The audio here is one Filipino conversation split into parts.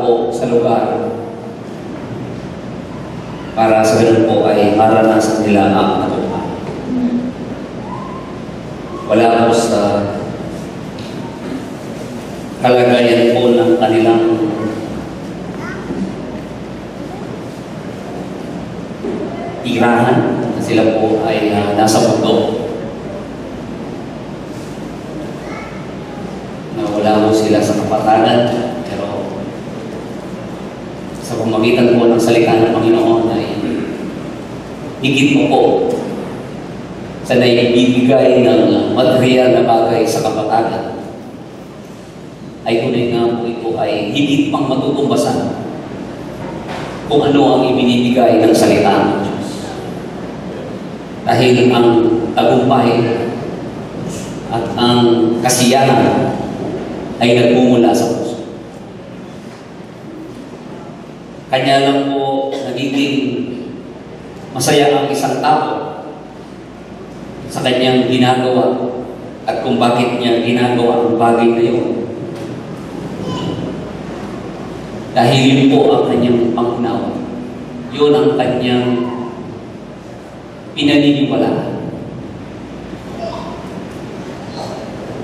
po sa lugar para sa ganun po ay maranasan nila ang katotohanan. Wala po sa kalagayan po ng kanilang tirahan na sila po ay nasa mundo. Wala po sila sa kapatagan, pero sa pamamagitan po ng salita ng Panginoon ay higit po sa naibibigay ng material na bagay sa kapatagan, ay tunay nga po ito ay higit pang matutumbasan kung ano ang ibinibigay ng salita ng Diyos. Dahil ang tagumpay at ang kasiyahan ay nagmumula sa puso. Kanya lang po nagiging masaya ang isang tao sa kanyang ginagawa at kung bakit niya ginagawa ang bagay na yun. Dahil yun po ang kanyang pangunawa. Yun ang kanyang pinaniniwalaan.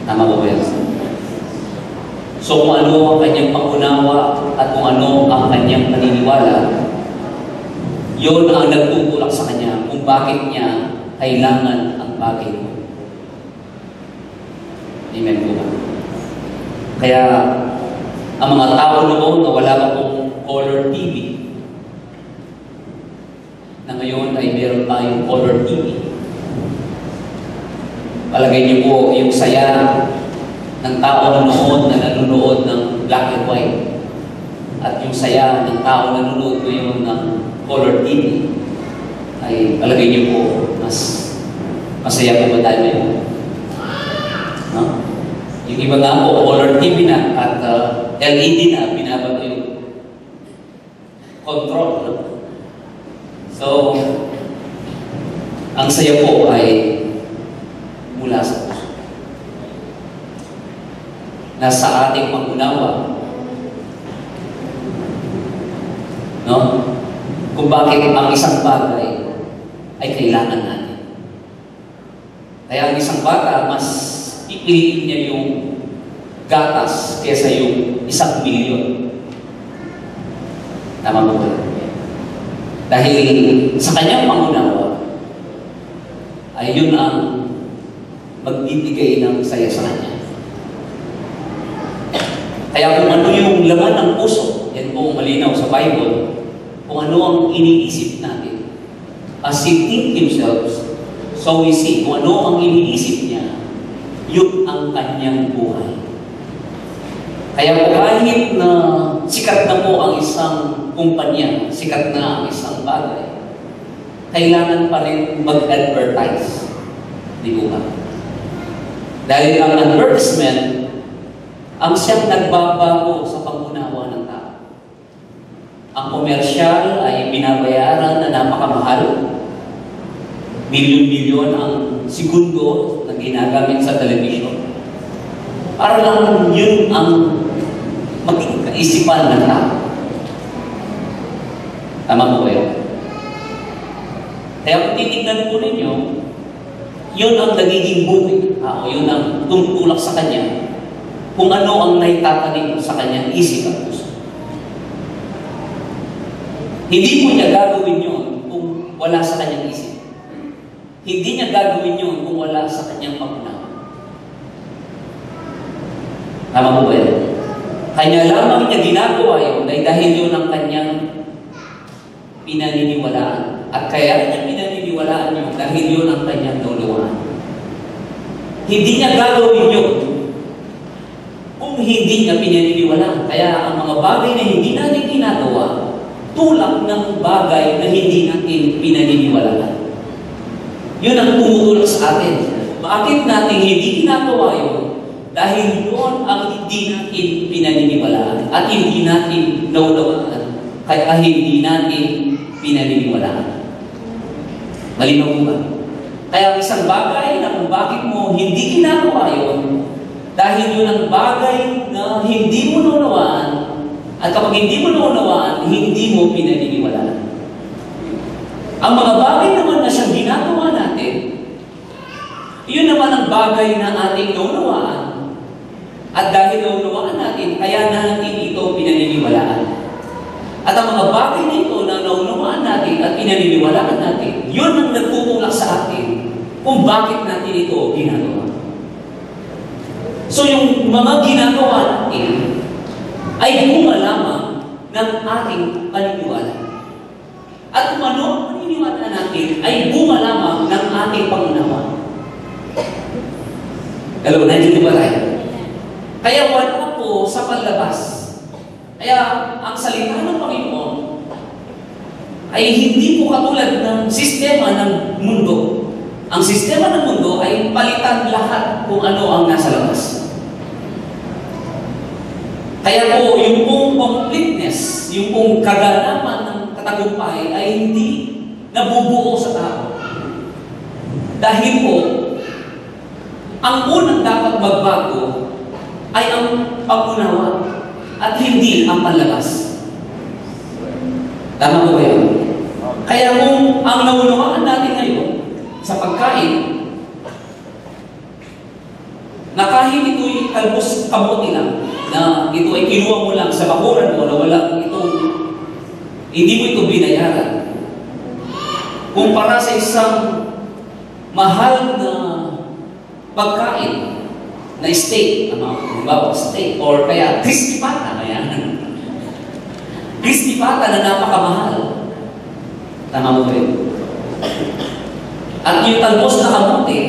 Tama po ba yan? So kung ano ang kanyang pangunawa at kung ano ang kanyang paniniwala, yun ang nagtutulak sa kanya kung bakit niya kailangan ang bagay mo. Amen po ba? Kaya ang mga tao noon na wala pa pong color TV, na ngayon ay meron tayong color TV. Palagay niyo po yung saya ng tao na noon na nanonood ng black and white at yung saya ng tao na nanonood ngayon ng color TV ay palagay niyo po mas masaya po ba tayo ngayon? No? Yung iba nga po color TV na at LED na binabago yung control. No? So ang saya po ay mula sa puso. Nasa ating pangunawa, no? Kung bakit ang isang bagay ay kailangan natin. Kaya ang isang bata, mas pipiliin niya yung gatas kaysa yung 1 milyon. Tama mo ba? Dahil sa kanyang pangunawa, ay yun ang magbibigay ng saya sa kanya. Kaya kung ano yung laman ng puso, yan po malinaw sa Bible, kung ano ang iniisip natin. As he think himself, so we see. Kung ano ang iniisip niya, yun ang kanyang buhay. Kaya po kahit na sikat na po ang isang kumpanya, sikat na ang isang bagay, kailangan pa rin mag-advertise. Di po ba? Dahil ang advertisement, ang siyang nagbabago sa pangunawa ng tao. Ang komersyal ay binabayaran na napakamahal. Milyon-milyon ang segundo na ginagamit sa television. Para lang yun ang maging kaisipan ng tao. Tama po ba yun? Kaya kung titignan po ninyo, yun ang nagiging buhay. Yun ang tumutulak sa kanya kung ano ang naitatanim sa kanyang isip at puso. Hindi mo niya gagawin yun kung wala sa kanyang isip. Hindi niya gagawin yun kung wala sa kanyang pangunawa. Tama mo ba yun? Kanya lamang niya ginagawa yun dahil yun ang kanyang pinaniniwalaan. At kaya niya pinaniniwalaan yun dahil yun ang kanyang naunawaan. Hindi niya gagawin yun kung hindi niya pinaniniwalaan. Kaya ang mga bagay na hindi natin ginagawa, tulak ng bagay na hindi natin pinaniniwalaan. Yun ang tumutulak sa atin. Bakit natin hindi ginagawa yun? Dahil yun ang hindi natin pinaniniwalaan at hindi natin naunawaan. Kaya hindi natin pinaniniwalaan. Malinaw mo ba? Kaya isang bagay na kung bakit mo hindi ginagawa yun, dahil yun ang bagay na hindi mo naunawaan, At kapag hindi mo naunawaan, hindi mo pinaniniwalaan. Ang mga bagay naman na siyang ginagawa natin, iyon naman ang bagay na ating naunawaan. At dahil naunawaan natin, kaya natin ito pinaniniwalaan. At ang mga bagay na ito na naunawaan natin at pinaniniwalaan natin, yun ang nagtutulak sa atin kung bakit natin ito ginagawa. So yung mga ginagawa natin ay bunga lamang ng ating paniniwala. At kung ano ang paniniwala natin ay bunga lamang ng ating pangunawa. Hello, nandiyan ba tayo? Kaya wala po sa panlabas. Kaya ang salita ng Panginoon ay hindi po katulad ng sistema ng mundo. Ang sistema ng mundo ay palitan lahat kung ano ang nasa labas. Kaya po, yung pong completeness, yung pong kaganapan ng katagumpay ay hindi nabubuo sa tao. Dahil po, ang unang dapat magbago ay ang pag-unawa at hindi ang panlabas. Tama po ba yun? Kaya kung ang naunawaan natin ngayon sa pagkain, na kahit ito'y kalbos kabuti lang, na ito ay kinuha mo lang sa bakuran mo, na wala itong, hindi mo ito binayaran. Kumpara sa isang mahal na pagkain, na steak, halimbawa steak, or kaya crispy pata, crispy pata na napakamahal. Tama mo rin. At yung talbos na kabuti,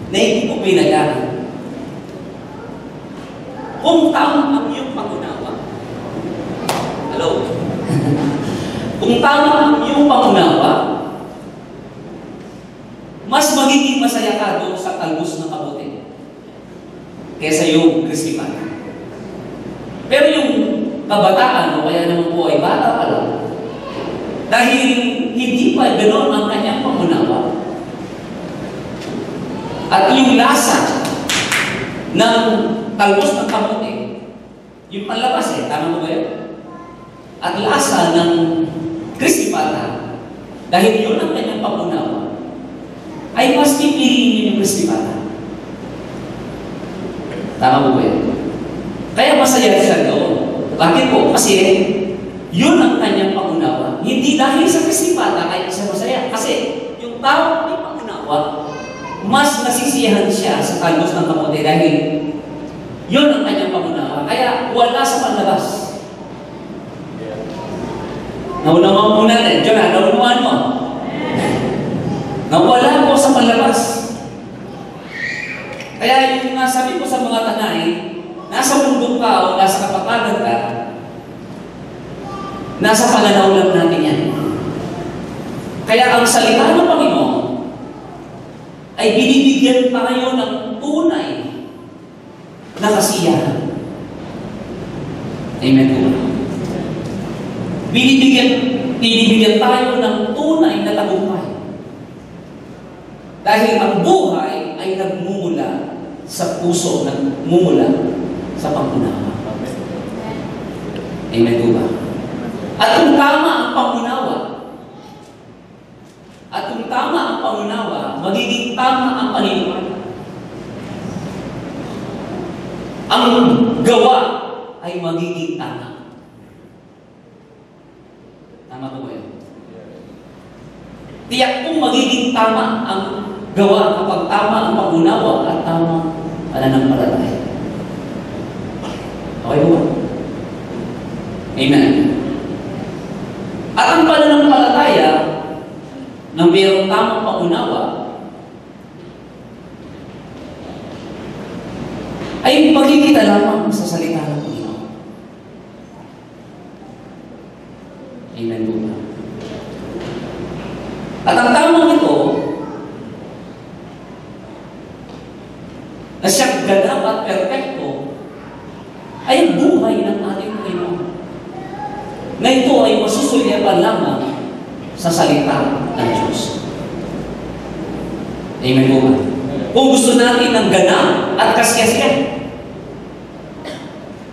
na hindi mo binayaran. Kung tama ang iyong pangunawa, hello? Kung tama ang iyong pangunawa, mas magiging masaya ka doon sa talbos ng kabuti kesa yung crispy pata. Pero yung kabataan, o kaya naman po ay bata pa lang, dahil hindi pa ganoon ang kanyang pangunawa, at yung lasa ng talbos ng kamote, yung panlabas tama mo ba yun? At lasa ng crispy pata, dahil yun ang kanyang pangunawa, ay mas pipiliin yung crispy pata. Tama mo ba yun? Kaya masaya siya doon. Bakit po? Kasi yun ang kanyang pangunawa. Hindi dahil sa crispy pata kaya siya masaya. Kasi yung tao may pangunawa, mas nasisiyahan siya sa talbos ng kamote dahil yun ang kanyang pangunawa. Kaya wala sa panlabas. Naunawaan mo natin. Diyan na, naunawaan mo. Nawala po sa panlabas. Kaya yung nasabi ko sa mga tanay, nasa mundo ka o nasa kapatagan ka, nasa pananaw lang natin yan. Kaya ang salita ng Panginoon ay binibigyan tayo ng tunay na kasiyahan. Amen po. Binibigyan tayo ng tunay na tagumpay. Dahil ang buhay ay nagmumula sa puso, nagmumula sa pangunawa. Amen po ba? At kung tama ang pangunawa, magiging tama ang paniniwala. Ang gawa ay magiging tama. Tama po ba yun? Tiyak kong magiging tama ang gawa kapag tama ang pangunawa at tama ang pananampalataya. Okay po ba? Amen. At ang pananampalataya na mayroong tamang pangunawa ay magkikita lamang sa salita ng Panginoon. Amen po ba? At ang tamang ito na siyang ganap at perfecto ay ang buhay ng ating Panginoon. Na ito ay masusulyapan lamang sa salita ng Diyos. Amen po ba? Kung gusto natin ng ganap at kasyasyan,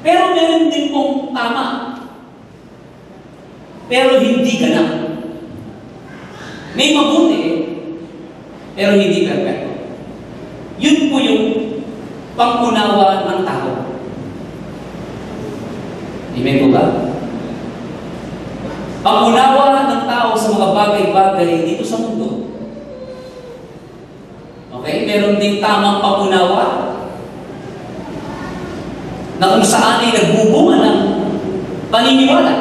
Pero meron din pong tama. Pero hindi ganap. May mabuti, pero hindi perfecto. Yun po yung pangunawa ng tao. Amen po ba? Pangunawa ng tao sa mga bagay-bagay dito sa mundo. Okay? Meron din tamang pangunawa na kung saan ay nagbubunga ng paniniwala.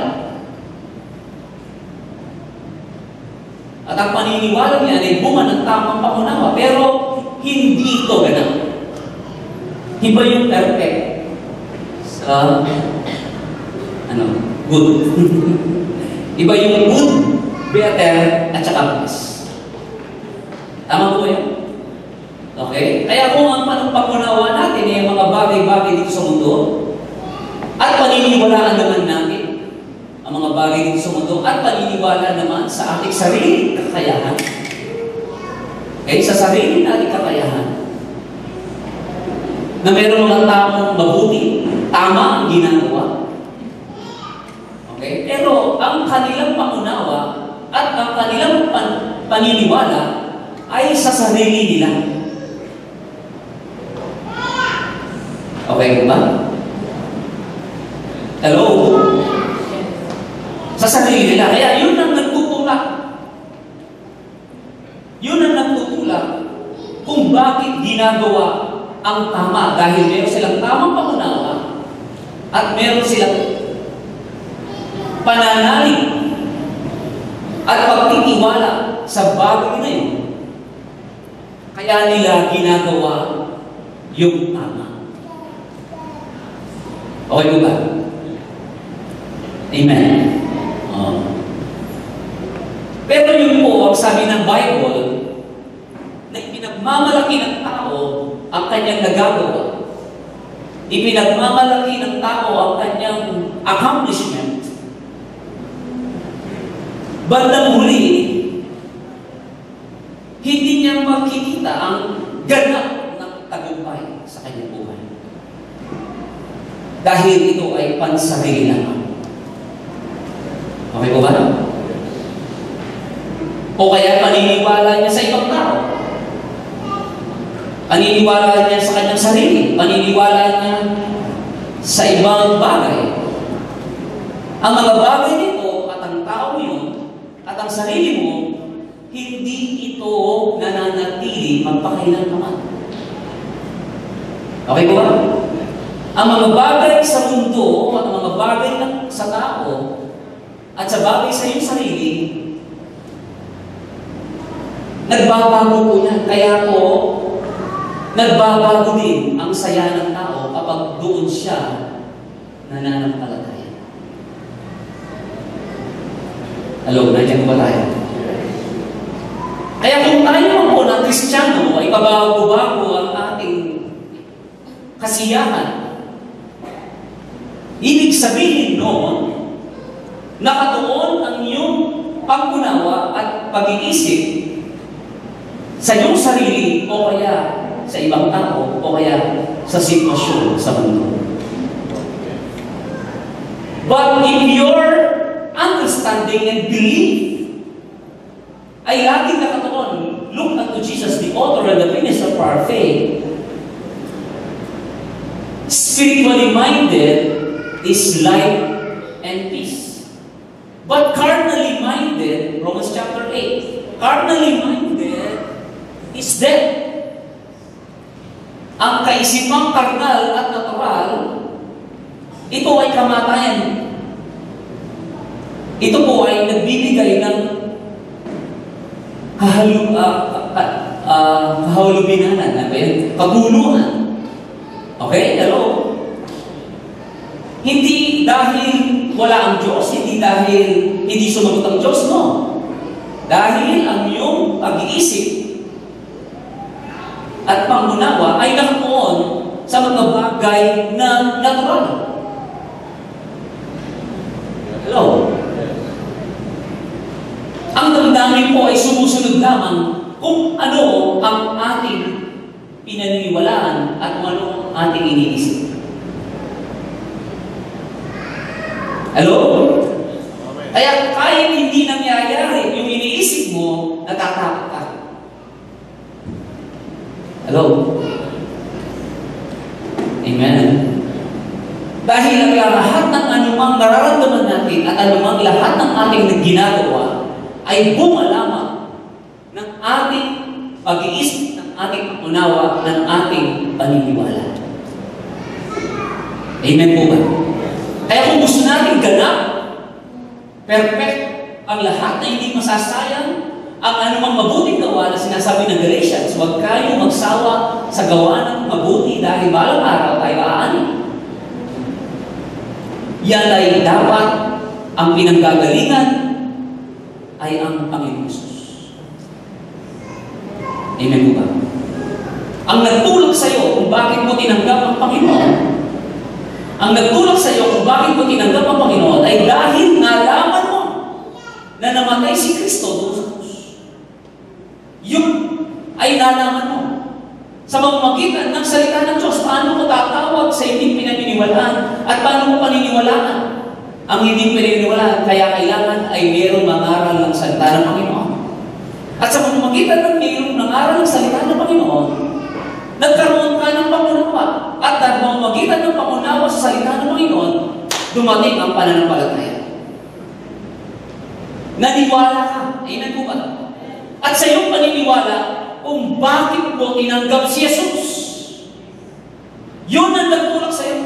At ang paniniwala niya ay bunga ng tamang pangunawa. Pero hindi ito ganap. Iba yung perfect sa good. Iba yung good, better, at saka best. Tama po yan? Okay? Kaya kung ang pangunawa natin ay mga bagay-bagay dito sa mundo, at paniniwalaan naman natin ang mga bagay dito sa mundo, at paniniwala naman sa ating sarili kakayahan. Okay? Sa sarili nating kakayahan, na mayroon mga taong mabuti, tama ang ginagawa. Okay? Pero ang kanilang pangunawa at ang kanilang paniniwala ay sa sarili nila. Okay ba? Hello? Sa sarili nila. Kaya yun ang nagtutulak. Yun ang nagtutulak kung bakit ginagawa ang tama. Dahil meron silang tamang pangunawa at meron silang pananalig at pagtitiwala sa bagay na yun. Kaya nila ginagawa yung tama. Okay po ba? Amen. Pero yun po, ang sabi ng Bible, na ipinagmamalaki ng tao ang kanyang nagagawa. Ipinagmamalaki ng tao ang kanyang accomplishment. Bandang huli, hindi niya makikita ang ganap ng tagumpay sa kanyang buhay. Dahil ito ay pansarili lamang. Okay po ba? O kaya paniniwala niya sa ibang tao. Paniniwala niya sa kanyang sarili. Paniniwala niya sa ibang bagay. Ang mga bagay nito at ang tao yun at ang sarili mo, hindi ito nananatili magpakailanman. Okay po ba? Ang mga bagay sa mundo at ang mga bagay sa tao at sa bagay sa iyong sarili, nagbabago po yan. Kaya po, nagbabago din ang saya ng tao kapag doon siya nananampalataya. Hello, nandiyan ba tayo? Kaya kung tayo po na Kristiyano ay pabago-bago ang ating kasiyahan, ibig sabihin noon, nakatuon ang iyong pangunawa at pag-iisip sa iyong sarili o kaya sa ibang tao o kaya sa sitwasyon sa mundo. But if your understanding and belief ay laging nakatuon, look unto Jesus, the author and the finisher of our faith, spiritually minded is life and peace. But carnally minded, Romans chapter 8, carnally minded is death. Ang kaisipang karnal at natural, ito ay kamatayan. Ito po ay nagbibigay ng kahulubinanan, kaguluhan. Okay? Hello? Hindi dahil wala ang Diyos, hindi dahil hindi sumagot ang Diyos, no. Dahil ang iyong pag-iisip at pangunawa ay nakatuon sa mga bagay na natural. Hello? Ang damdamin po ay sumusunod lamang kung ano ang ating pinaniniwalaan at kung ano ang ating iniisip. Hello? Kaya kahit hindi nangyayari yung iniisip mo, natatakot ka. Hello? Amen? Dahil ang lahat ng anumang nararamdaman natin at anumang lahat ng ating ginagawa ay bunga lamang ng ating pag-iisip, ng ating unawa, ng ating paniniwala. Amen po ba? Kaya kung gusto natin ganap, perfect, ang lahat na hindi masasayang, ang anumang mabuting gawa na sinasabi ng Galatians, huwag kayo magsawa sa gawa ng mabuti dahil balang araw tayo aanin. Yan ay dapat ang pinanggagalingan ay ang Panginoon Jesus. Amen po ba? Ang nagtulak sa iyo kung bakit mo tinanggap ang Panginoon, ang nagtulak sa iyo kung bakit mo tinanggap ang Panginoon ay dahil nalaman mo na namatay si Kristo doon sa krus. Yun ay nalaman mo. Sa pamamagitan ng salita ng Diyos, paano mo tatawag sa hindi pinaniniwalaan at paano mo paniniwalaan ang hindi pinaniniwalaan? Kaya kailangan ay mayroong mangaral ng salita ng Panginoon. At sa pamamagitan ng mayroong nangaral ng salita ng Panginoon, nagkaroon ka ng pangunawa. At sa pamamagitan ng pangunawa sa salita ng Panginoon, dumating ang pananampalataya. Naniwala ka. Amen po ba? At sa iyong paniniwala, kung bakit mo tinanggap si Jesus. Yun ang nagtulak sa iyo.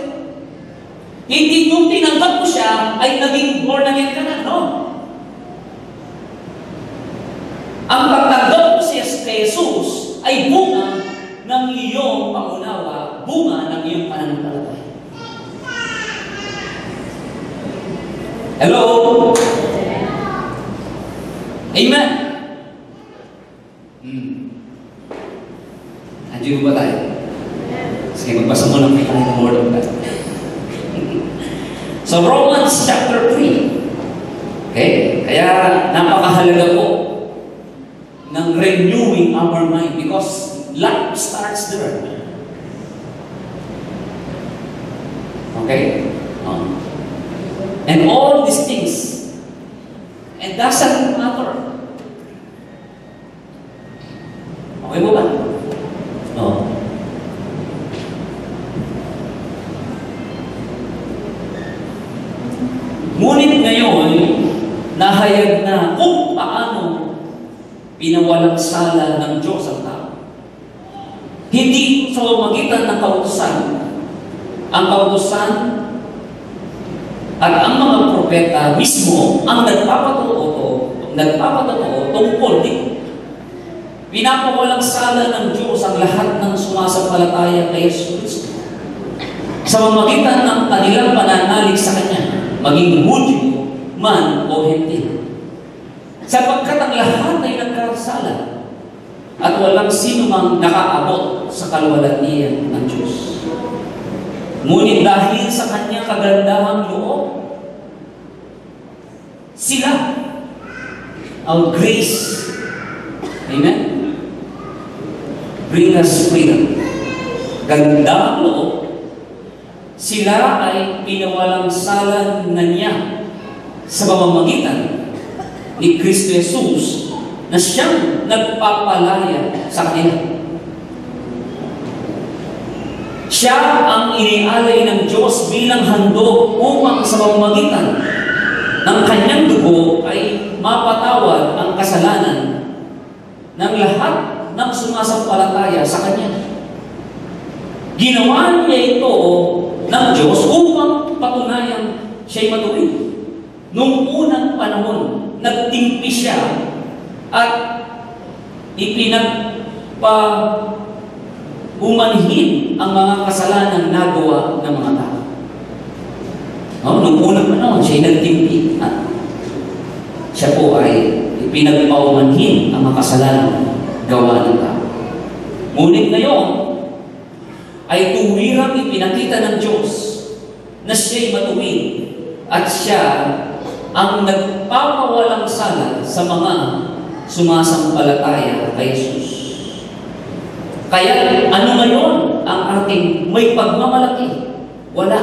Hindi yung tinanggap mo siya ay naging born again ka na, no? Ang pagtanggap mo si Jesus ay bunga ng iyong pangunawa, bunga ng iyong pananampalataya. Hello? Amen? Andiyo ba tayo? Sige, magbasa mo ng tayo ng Word of God. So, Romans chapter 3. Okay? Kaya, napakahalaga po ng renewing our mind because life starts there. Okay? And all these things, and doesn't matter. Okay mo ba? No. Ngunit ngayon, nahayag na kung paano pinawalang sala ng Diyos ang tao. Hindi sa pamamagitan ng kautusan. Ang kautusan at ang mga propeta mismo ang nagpapatotoo tungkol dito. Pinapawalang sala ng Diyos ang lahat ng sumasampalataya kay Jesus Cristo. Sa pamamagitan ng kanilang pananalig sa Kanya, maging Hudyo man o Hentil. Sapagkat ang lahat ay nagkasala at walang sino mang nakaabot sa kaluwalhatian ng Diyos. Ngunit dahil sa Kanyang kagandahang loob, sila ang grace. Amen? Bring us freedom. Gandahang loob, sila ay pinawalang sala na niya sa pamamagitan ni Kristo Jesus na siyang nagpapalaya sa kanila. Siya ang inialay ng Diyos bilang handog upang sa pamamagitan ng kanyang dugo ay mapatawad ang kasalanan ng lahat ng sumasampalataya sa Kanya. Ginawa niya ito ng Diyos upang patunayan siya'y matuwid. Noong unang panahon, nagtimpi siya at ipinagpa-umanhin ang mga kasalanan nagawa ng mga tao. Noong unang panahon, siya'y nagtimpi at siya po ay ipinagpa-umanhin ang mga kasalanan gawa ng tao. Ngunit ngayon, ay tuwirang ipinakita ng Diyos na siya'y matuwid at siya ang nagpapawalang sala sa mga sumasampalataya kay Jesus. Kaya ano ngayon ang ating may pagmamalaki? Wala.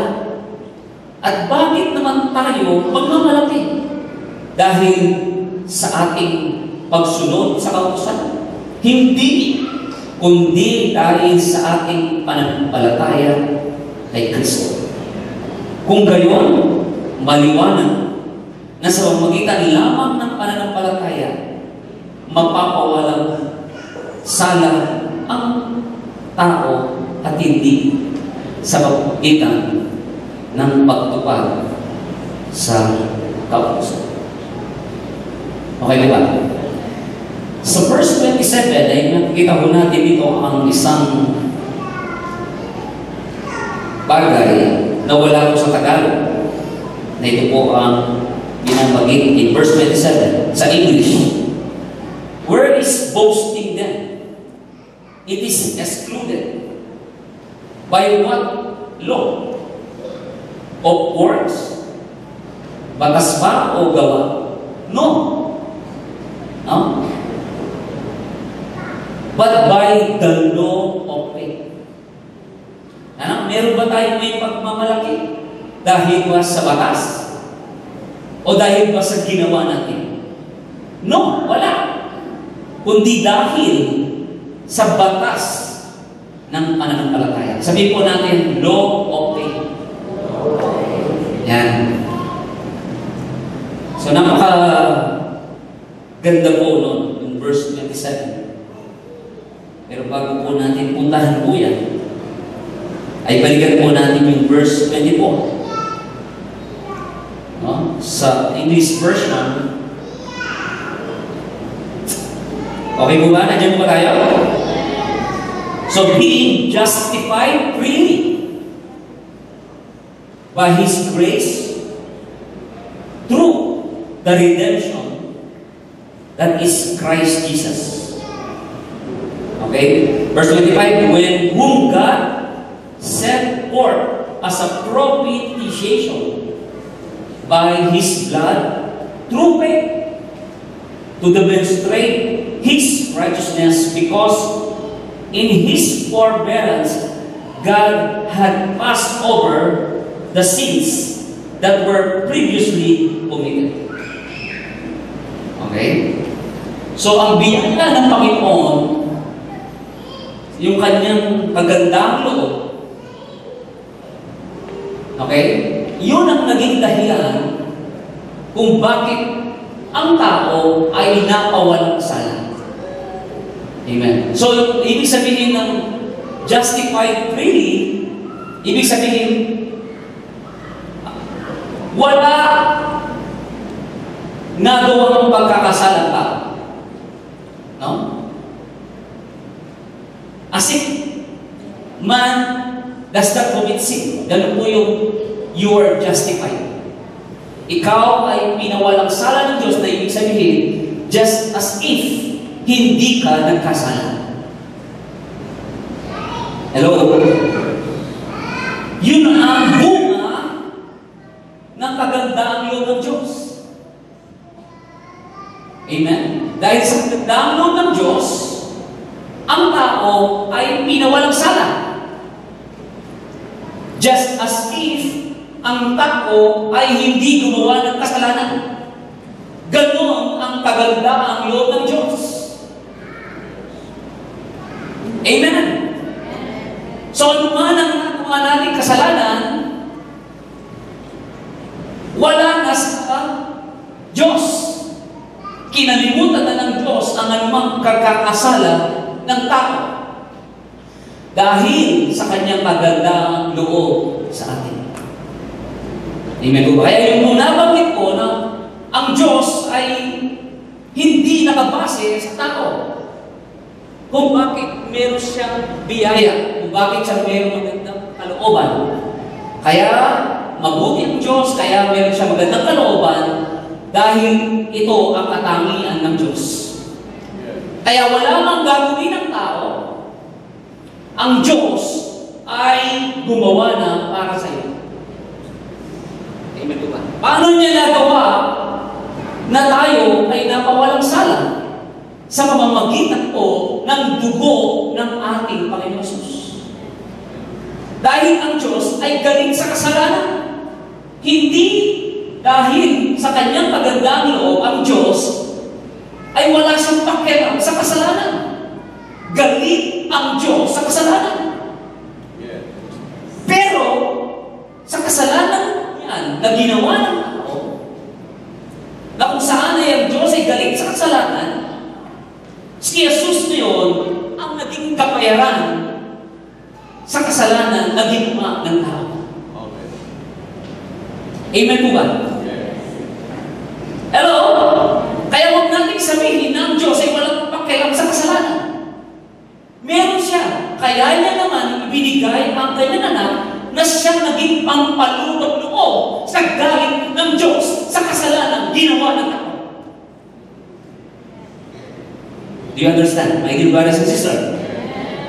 At bakit naman tayo magmamalaki? Dahil sa ating pagsunod sa kautusan? Hindi, kundi dahil sa ating pananampalataya kay Kristo. Kung gayon, maliwanag na sa pamamagitan lamang ng pananampalataya, mapapawalang sala ang tao at hindi sa pamamagitan ng pagtupad sa kautusan. Okay ba? Sa verse 27 ay nakikita ko natin dito ang isang bagay na wala ko sa Tagalog. Na ito po ang binabagit in verse 27 sa English. Where is boasting then? It is excluded. By what law? Of works? Batas ba o gawa? No. No? But by the law of faith. Ano? Meron ba tayo may pagmamalaki? Dahil ba sa batas? O dahil ba sa ginawa natin? No, wala. Kundi dahil sa batas ng pananampalataya. Sabihin po natin, law of faith. Yan. So, ganda po nun, yung verse 27. Pero bago po natin puntahan po yan, ay balikan po natin yung verse 24. No? Sa English version, okay po ba? Nandiyan po tayo? So, being justified freely by His grace through the redemption that is Christ Jesus. Okay? Verse 25, whom God set forth as a propitiation by His blood through faith to demonstrate His righteousness, because in His forbearance God had passed over the sins that were previously committed. Okay? So, ang biyaya ng Panginoon, yung kanyang kagandang loob, okay? Yun ang naging dahilan kung bakit ang tao ay napawalang sala. Amen. So, ibig sabihin ng justified freely, ibig sabihin, wala nagawang pagkakasala pa. No? As if man does not commit sin. Ganun po yung you are justified. Ikaw ay pinawalang sala ng Diyos, na ibig sabihin, just as if hindi ka nagkasala. Hello? Yun ang bunga ng kagandaang loob ng Diyos. Amen? Dahil sa kagandaang loob ng Diyos, ang tao ay pinawalang sala. Just as if ang tao ay hindi gumawa ng kasalanan. Ganon ang kagandaang loob ng Diyos. Amen? So, ano man ang nagawa natin kasalanan, wala na sa Diyos. Kinalimutan na ng Diyos ang anumang kagkakasala ng tao dahil sa kanyang magandang loob sa atin. Amen po ba? Kaya yung nabanggit ko na ang Diyos ay hindi nakabase sa tao. Kung bakit meron siyang biyaya, kung bakit siya meron magandang kalooban. Kaya mabuti ang Diyos, kaya meron siya magandang kalooban dahil ito ang katangian ng Diyos. Kaya wala mang gagawin ng tao, ang Diyos ay gumawa na para sa iyo. Amen po ba? Paano niya nagawa na tayo ay napawalang sala sa pamamagitan po ng dugo ng ating Panginoon Hesus? Dahil ang Diyos ay galing sa kasalanan. Hindi dahil sa kanyang kagandang loob ang Diyos ay wala siyang pakialam sa kasalanan. Galit ang Diyos sa kasalanan. Pero, sa kasalanan yan na ginawa ng tao, na kung saan ay ang Diyos ay galit sa kasalanan, si Jesus na yun ang naging kapayaran sa kasalanan na ginawa ng tao. Amen po ba? Hello? Kaya huwag natin sabihin na ang Diyos ay walang pakialam sa kasalanan. Meron siya. Kaya niya naman ibinigay ang kanyang anak na siyang naging pampalubag loob sa galit ng Diyos sa kasalanan ginawa ng tao. Do you understand, my dear brothers and sisters?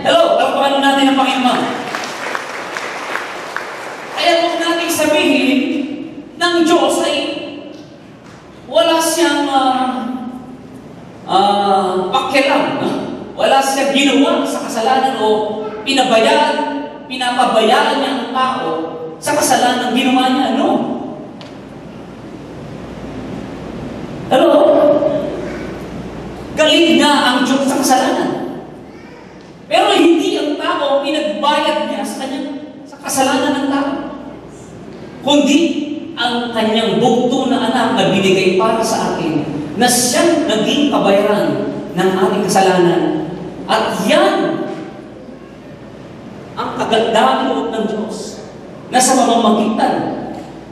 Hello? Palpakan natin ang Panginoon. Kaya huwag natin sabihin ng Diyos ay wala siyang pakialam. Wala siyang ginawa sa kasalanan o pinapabayaan niya ang tao sa kasalanan ginawa niya. Ano? Hello? Galit nga ang Diyos sa kasalanan. Pero hindi ang tao pinagbayad niya sa kasalanan ng tao. Kundi ang kanyang bugto na anak na binigay para sa atin na siyang naging kabayaran ng ating kasalanan. At yan ang kagandahan loob ng Diyos na sa mamamagitan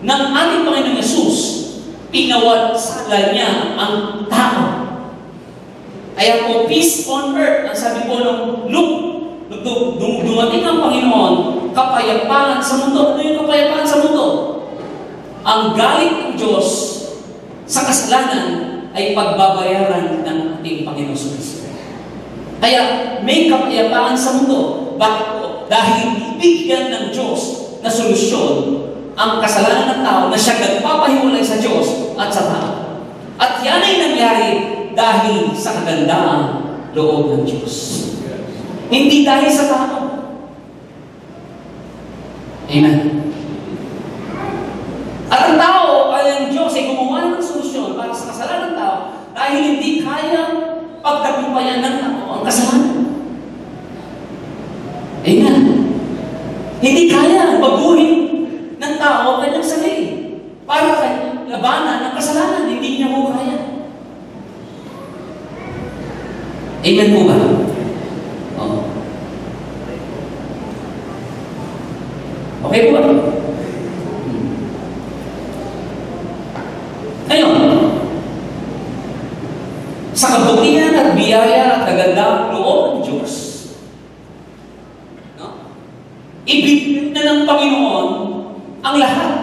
ng ating Panginoong Yesus, pinawasala niya ang tao. Kaya po, peace on earth, ang sabi po ng Luke, dumating ang Panginoon, kapayapaan sa mundo. Ano yung kapayapaan sa mundo? Ang galit ng Diyos sa kasalanan ay pagbabayaran ng ating Panginoon Kristo. Kaya may kapayapaan sa mundo. Bakit po? Dahil ibigyan ng Diyos na solusyon ang kasalanan ng tao na siya nagpapahiwalay sa Diyos at sa tao. At yan ay nangyari dahil sa kagandaan loob ng Diyos. Hindi dahil sa tao. Amen. At ang tao ay ang Diyos ay gumawa ng solusyon para sa kasalanan ng tao dahil hindi kaya pagtagumpayan ng tao ang kasalanan. Amen. Hindi kaya baguhin ng tao ang kanyang sarili para kanyang labanan ng kasalanan. Hindi niya mo kaya. Amen po ba? Oh. Okay po ba? Ngayon, sa kabutihan at biyaya at kagandang loob ng Diyos, no? Ibigay na ng Panginoon ang lahat.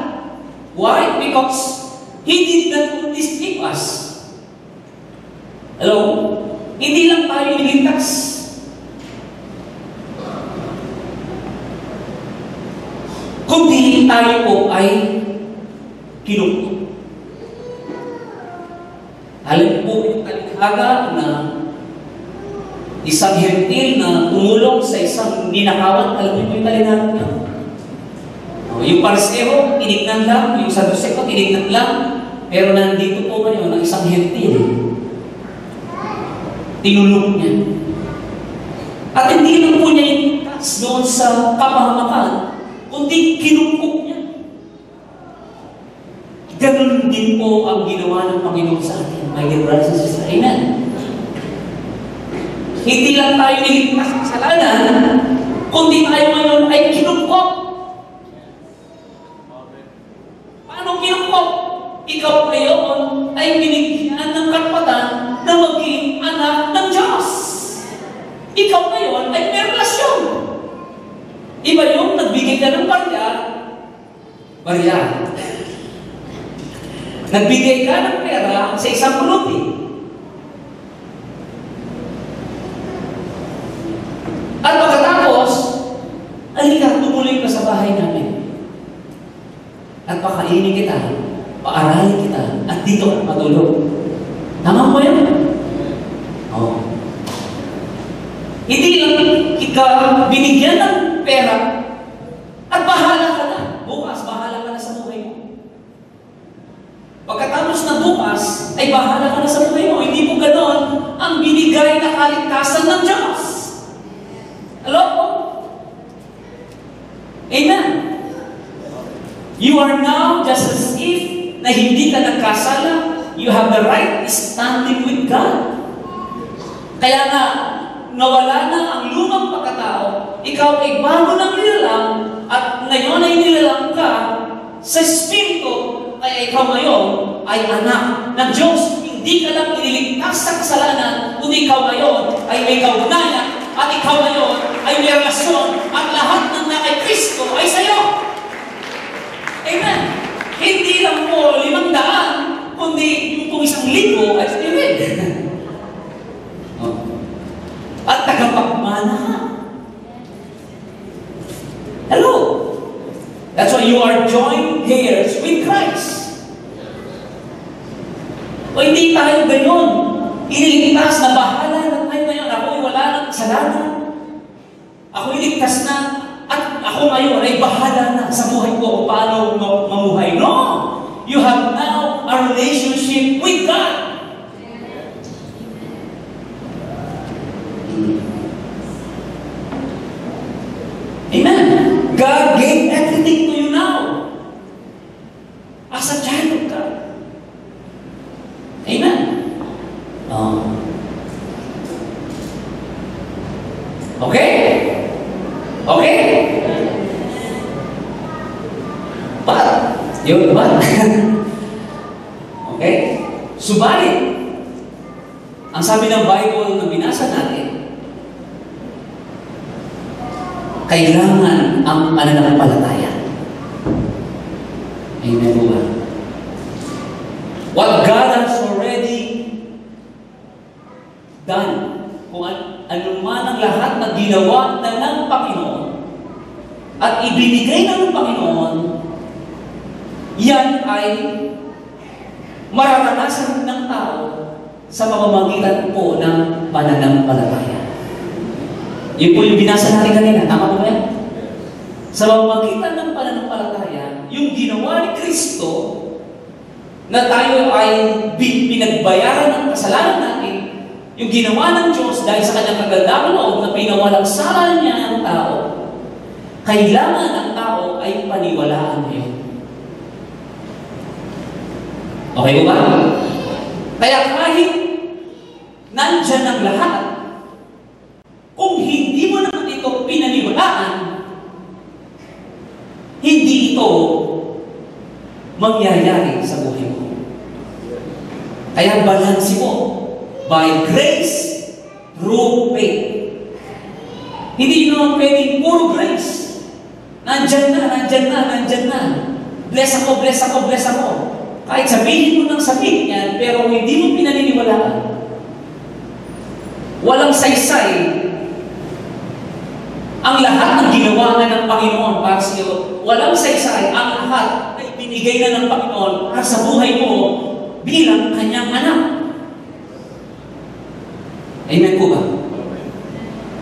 Why? Because He did not only save us. Hello? Hindi lang tayo iligtas. Kundi tayo po ay kinukot. Alam po yung talikhaga na isang hentil na tumulong sa isang ninakawan. Alam niyo yung talikhaga niya? Yung Pariseo, tinignan lang. Yung Saduseo, tinignan lang. Pero nandito po ngayon ang isang hentil. Tinulong niya. At hindi lang po niya iligtas doon sa kapahamakan, kundi kinukot niya. Ganun din po ang ginawa ng Panginoon sa atin. My dear brothers and sisters, amen. Hindi lang tayo niligtas sa kasalanan, kundi tayo ngayon ay kinukot. Paano kinukot? Ikaw ngayon ay binigyan ng karapatan na maging anak ng Diyos. Ikaw ngayon ay may relasyon. Iba yung nagbigay ka ng barya. Nagbigay ka ng pera sa isang pulubi. At pagkatapos, halika, tumuloy ka sa bahay namin. At pakainin kita, paaralin kita, at dito ka matulog. Tama mo yan? Oo. Hindi lang ikaw binigyan ng pera at bahala ka na. Bukas, bahala ka na sa buhay mo. kaligtasan ng Diyos. Hello po? Amen. You are now just as if na hindi ka nagkasala, you have the right standing with God. Kaya nga, nawala na ang lumang pagkatao, ikaw ay bago ng nilalang, at ngayon ay nilalang ka sa Espiritu, kaya ikaw ngayon ay anak ng Diyos. Hindi ka lang iniligtas sa kasalanan, kundi ikaw ngayon ay may kaugnayan, at ikaw ngayon ay may relasyon, at lahat ng na kay Kristo ay sa'yo. Amen. Hindi lang po 500, kundi yung kung 1,000 ay Spirit. At tagapagmana. Hello. That's why you are joint heirs with Christ. O hindi tayo gayon. Iniligtas na bahala na tayo ngayon. Ako'y wala ng kasalanan. Ako'y ligtas na. At ako ngayon ay bahala na sa buhay ko kung paano mamuhay. No! You have now a relationship with God. Amen. God gave everything to you now. As a child of God. Amen. Okay? Okay? But, yun ba? Okay? Subalit, ang sabi ng Bible na binasa natin, kailangan ang pananampalataya. Amen po ba? What God has already done, kung anuman ang lahat na ginawa na ng Panginoon at ibinigay na ng Panginoon, yan ay mararanasan ng tao sa pamamagitan po ng pananampalataya. Yun po yung binasa natin kanina. Tama po ba yan? Sa pamamagitan ng pananampalataya, yung ginawa ni Kristo na tayo ay pinagbayaran ng kasalanan natin, yung ginawa ng Diyos dahil sa kanyang kagandang loob na pinawalang sala niya ng tao, kailangan ng tao ay paniwalaan ngayon. Okay po ba? Kaya kahit nandyan ang lahat, kung hindi mo naman ito pinaniwalaan, hindi ito mangyayari sa buhay mo. Kaya balansi mo by grace through faith. Hindi naman pwedeng puro grace. Nandyan na. Bless ako. Kahit sabihin mo ng sabihin yan, pero hindi mo pinaniniwalaan. Walang saysay ang lahat ng ginawa na ng Panginoon para sa iyo. Walang saysay ang lahat na ibinigay na ng Panginoon para sa buhay mo bilang kanyang anak. Amen po ba?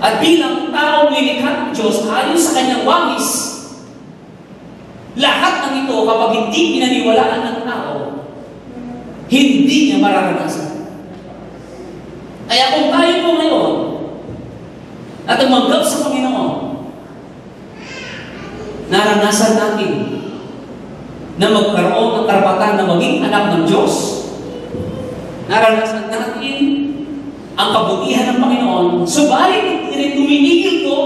At bilang taong nilikha ng Diyos ayon sa kanyang wangis, lahat ng ito kapag hindi pinaniwalaan ng tao, hindi niya mararanasan. Kaya kung tayo po ngayon at tumanggap sa Panginoon, naranasan natin na magkaroon ng karapatan na maging anak ng Diyos. Naranasan natin ang kabutihan ng Panginoon. Subalit, hindi rin tuminigil ko.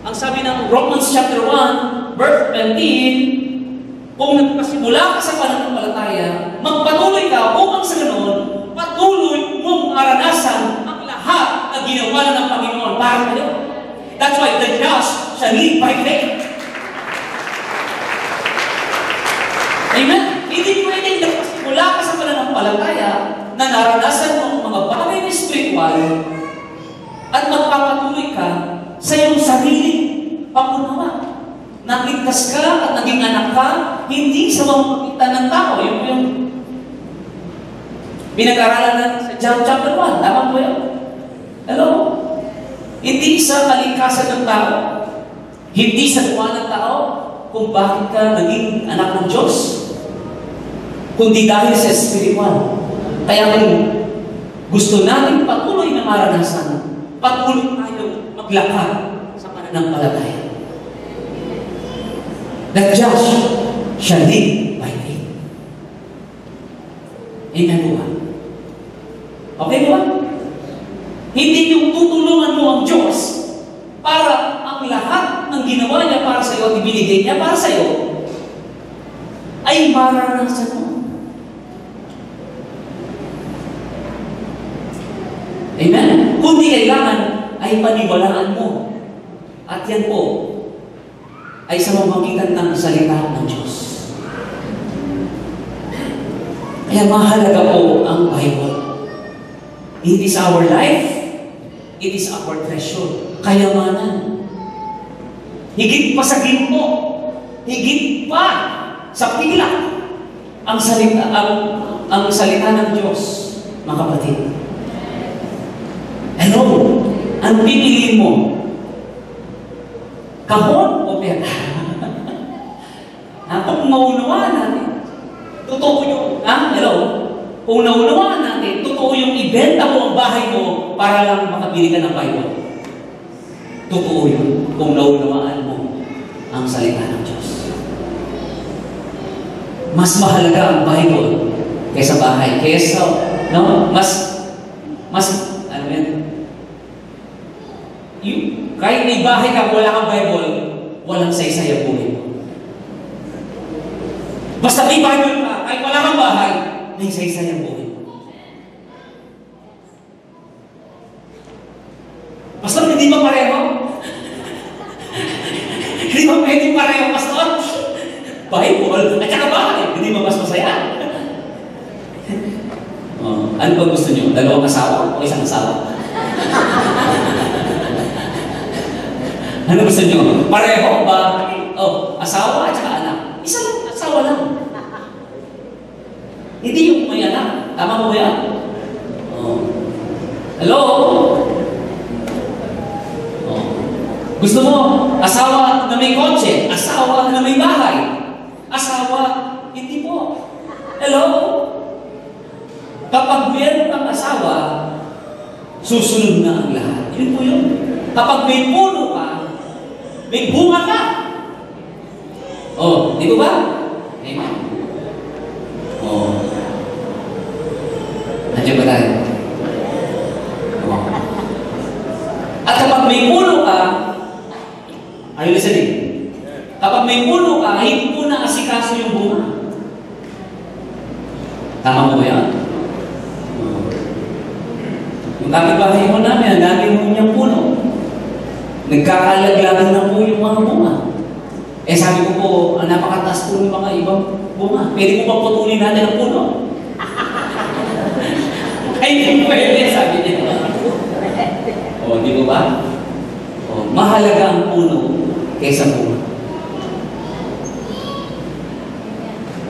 Ang sabi ng Romans chapter 1, verse 20, kung nagpasimula ka sa pananampalataya, magpatuloy ka upang sa ganoon, patuloy mong maranasan ang lahat na ginawa na ng Panginoon para kayo. That's why the just shall live by faith. Amen? Hindi pwedeng nagpasimula ka sa pananampalataya na naranasan mo ang mga bagay na spiritual at magpapatuloy ka sa iyong sariling pangunawa. Naligtas ka at naging anak ka, hindi sa pamamagitan ng tao. Yun po yung pinag-aralan natin sa John chapter 1. Tama po yun? Hello? Hindi sa kalikasan ng tao, hindi sa gawa ng tao, kung bakit ka naging anak ng Diyos, kundi dahil sa spiritual. Kaya gusto natin patuloy na maranasan, patuloy tayo maglakad sa pananampalataya. The just shall live by faith. Amen po ba? Okay po ba? Hindi yung tutulungan mo ang Diyos para ang lahat ng ginawa niya para sa iyo at ibinigay niya para sa iyo ay maranasan mo. Amen? Kundi kailangan ay paniwalaan mo. At yan po ay sa mamagitan ng salita ng Diyos. Kaya mahalaga po ang Bible. It is our life. It is our treasure. Kayamanan. Higit pa sa ginto. Higit pa sa pila. Ang salita ng Diyos, mga kapatid. Hello? Ang pipiliin mo? Kahon o pera? Kung maunawaan natin, totoo yun. Hello? Kung naunawaan natin, totoo yung ibenta mo ang bahay mo para lang makabili ka ng Bible. Totoo yun. Kung naunawaan mo ang salita ng Diyos. Mas mahalaga ang Bible kaysa bahay. Kaysa, no? Ano yan? Kahit may bahay ka, wala kang Bible, walang saysay ang buhay mo. Basta may Bible ka, kahit wala kang bahay, may saysay ang buhay mo. Pastor, hindi ba pareho? Hindi ba pwede pareho, Pastor? Bible, at saka bahay, hindi ba mas masaya? Ano ba gusto nyo? Dalawang asawa o isang asawa? Ano gusto nyo? Pareho ba? Asawa at saka anak. Isang asawa lang. Hindi yung may anak. Tama mo ba yan? Hello? Gusto mo, asawa na may kotse, asawa na may bahay, asawa, hindi po. Hello? Kapag meron kang asawa, susunod na ang lahat. Yun po yun. Kapag may puno ka, may bunga ka. Di ba ba? Amen. Nandiyan ba tayo? At kapag may puno ka, are you listening? Kapag may puno ka, hindi mo na asikaso yung bunga. Tama mo ba yan? Yung kapitbahay mo namin, ang dami mo niyang puno. Nagkakalaglagan na po yung mga bunga. Sabi ko po, napakataas po yung mga ibang bunga. Pwede mo pa putulin natin ang puno? Ay, hindi pwede, sabi niya. Di ba ba? Mahalaga ang puno kaysa bunga.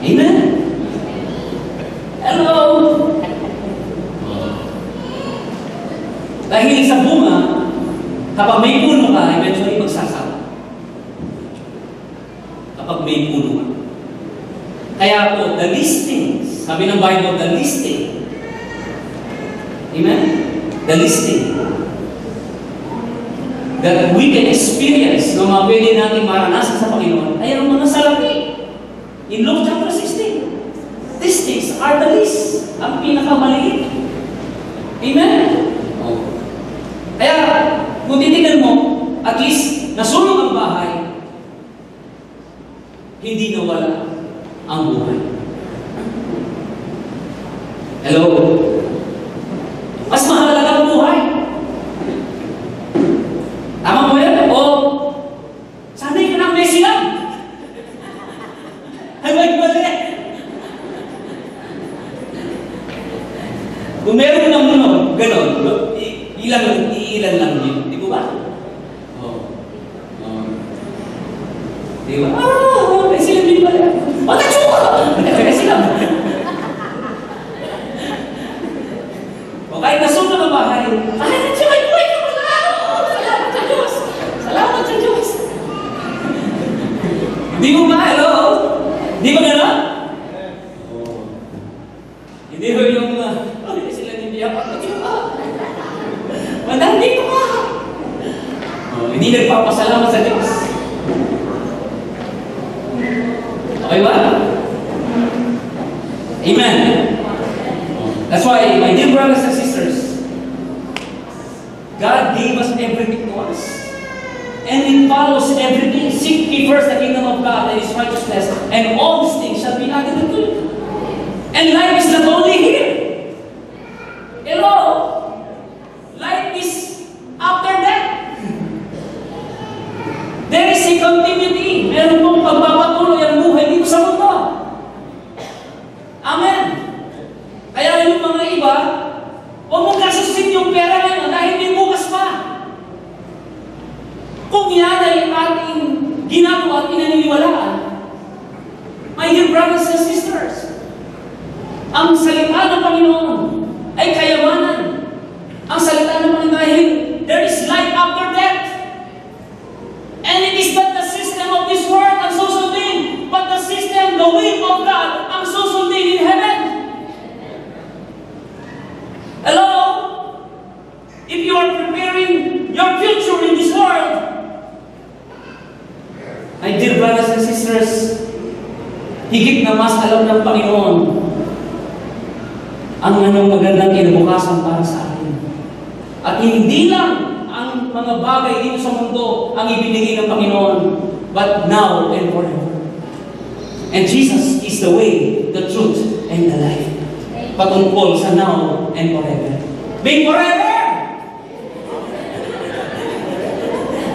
Amen? Hello? Dahil sa bunga, kapag may puno ka, eventually magsasawa. Kapag may puno ka. Kaya po, the listing, sabi ng Bible, the listing. Amen? The listing. That we can experience na mga pwede natin maranasan sa Panginoon ay ang mga salapi. In Luke chapter 16, these things are the least. Ang pinakamaliit. Amen? Kaya, kung titignan mo, at least, nasunog ang bahay, hindi nawala ang buhay. Hello? Mas mahalaga ang buhay. Tama mo yan? Sanay ka ng Messi lang. Ay, mali. Kung meron ng gano'n, iilan lang yun. Di ba ba? Di ba? Messi lang din pala. Matachua! Messi lang. Kahit nasunog ang bahay, kahit nasunog ang bahay, salamat sa Diyos! Salamat sa Diyos! Di mo ba? Hello? Di ba gano'n? Hindi ba yung, sila hindi ako? nagpapasalamat sa Diyos. Okay ba? Amen. That's why, my dear brothers and sisters, God gave us everything to us. And it follows everything. Seek ye first the kingdom of God and His righteousness, and all these things shall be added unto you. And life is not only here. Hello? Life is after death. There is a continuity. Meron pong pagpapatuloy ang buhay dito sa mundo. Amen. Kaya yung mga iba, huwag mong gasusin yung pera ngayon dahil may bukas pa. Kung yan ay ating ginagawa at inaniniwalaan, my dear brothers and sisters, ang salita ng Panginoon ay kayamanan. Ang salita ng Panginoon ay there is life after death. And it is not the system of this world ang susundin, but the system, the will of God ang susundin in heaven. Hello? If you are preparing your future in this world, my dear brothers and sisters, higit na mas alam ng Panginoon ang anong magandang kinabukasan para sa atin. At hindi lang ang mga bagay dito sa mundo ang ibinigay ng Panginoon, but now and forever. And Jesus is the way, the truth, and the life. Patungkol sa now and forever. Being forever!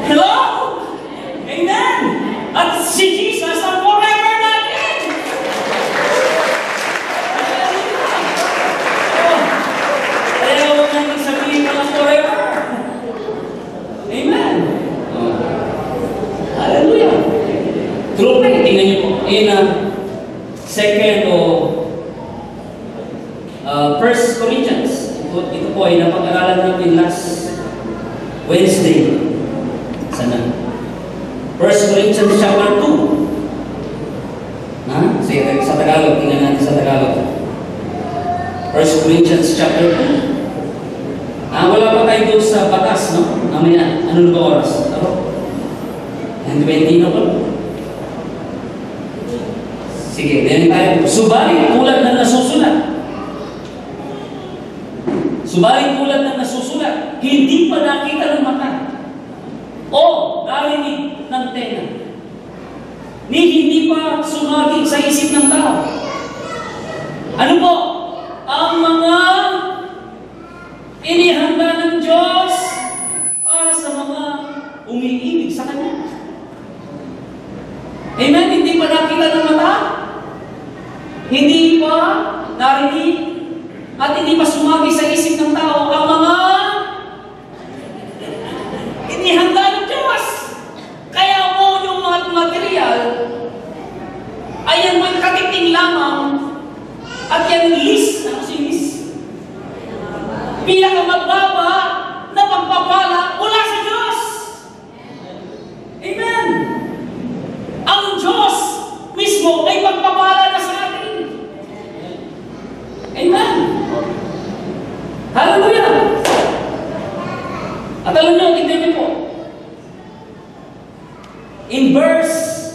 Hello? Amen! At si Jesus ang forever natin! Kaya huwag natin sabihin na forever. Amen! Hallelujah! True pa, tingnan niyo po. In second o 1 Corinthians, ito po ay napag-aralan natin last Wednesday. Sana? 1 Corinthians chapter 2. Sa Tagalog, tingnan natin sa Tagalog. 1 Corinthians chapter 2. Wala pa tayo doon sa batas, no? Mamaya, ano ba oras? And 20 na po. Sige, ganyan tayo. Subalit tulad ng nasusulat. Subalit tulad ng nasusulat, hindi pa nakita ng mata o narinig ng tenga, ni hindi pa sumaging sa isip ng tao. Ano po? Ang mga inihanda ng Diyos para sa mga umiibig sa Kanya. Amen? Hindi pa nakita ng mata, hindi pa narinig, at hindi pa sumagi sa isip ng tao ang mga inihanda ng Diyos. Kaya po yung mga material ay yan may katiting lamang at yan list, ano si list? Pinakamababa na pagpapala mula sa Diyos. Amen. Ang Diyos mismo ay pagpapala na sa atin. Amen. Hallelujah! At alam niyo, tignan niyo po. In verse